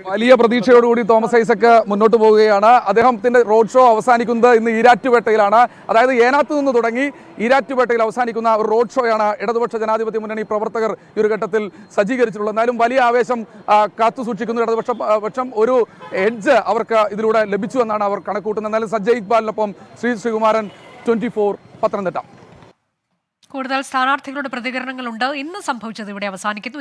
വലിയ പ്രതീക്ഷയോടുകൂടി തോമസ് ഐസക് മുന്നോട്ട് പോവുകയാണ്. അദ്ദേഹത്തിന്റെ റോഡ് ഷോ അവസാനിക്കുന്നത് ഇന്ന് ഈരാറ്റുപേട്ടയിലാണ്. അതായത് ഏനാത്ത് നിന്ന് തുടങ്ങി ഈരാറ്റുപേട്ടയിൽ അവസാനിക്കുന്ന ഒരു റോഡ് ഷോയാണ് ഇടതുപക്ഷ ജനാധിപത്യ മുന്നണി പ്രവർത്തകർ ഈ ഒരു ഘട്ടത്തിൽ സജ്ജീകരിച്ചിട്ടുള്ളത്. എന്നാലും വലിയ ആവേശം കാത്തു സൂക്ഷിക്കുന്നു ഇടതുപക്ഷം. ഒരു എഡ്ജ് അവർക്ക് ഇതിലൂടെ ലഭിച്ചു എന്നാണ് അവർ കണക്കൂട്ടുന്നത്. എന്നാലും സജ്ജയ് ഇക്ബാലിനൊപ്പം ശ്രീകുമാരൻ, 24 പത്തനംതിട്ട. കൂടുതൽ സ്ഥാനാർത്ഥികളുടെ പ്രതികരണങ്ങളുണ്ട്. ഇന്ന് സംഭവിച്ചത് ഇവിടെ അവസാനിക്കുന്നു.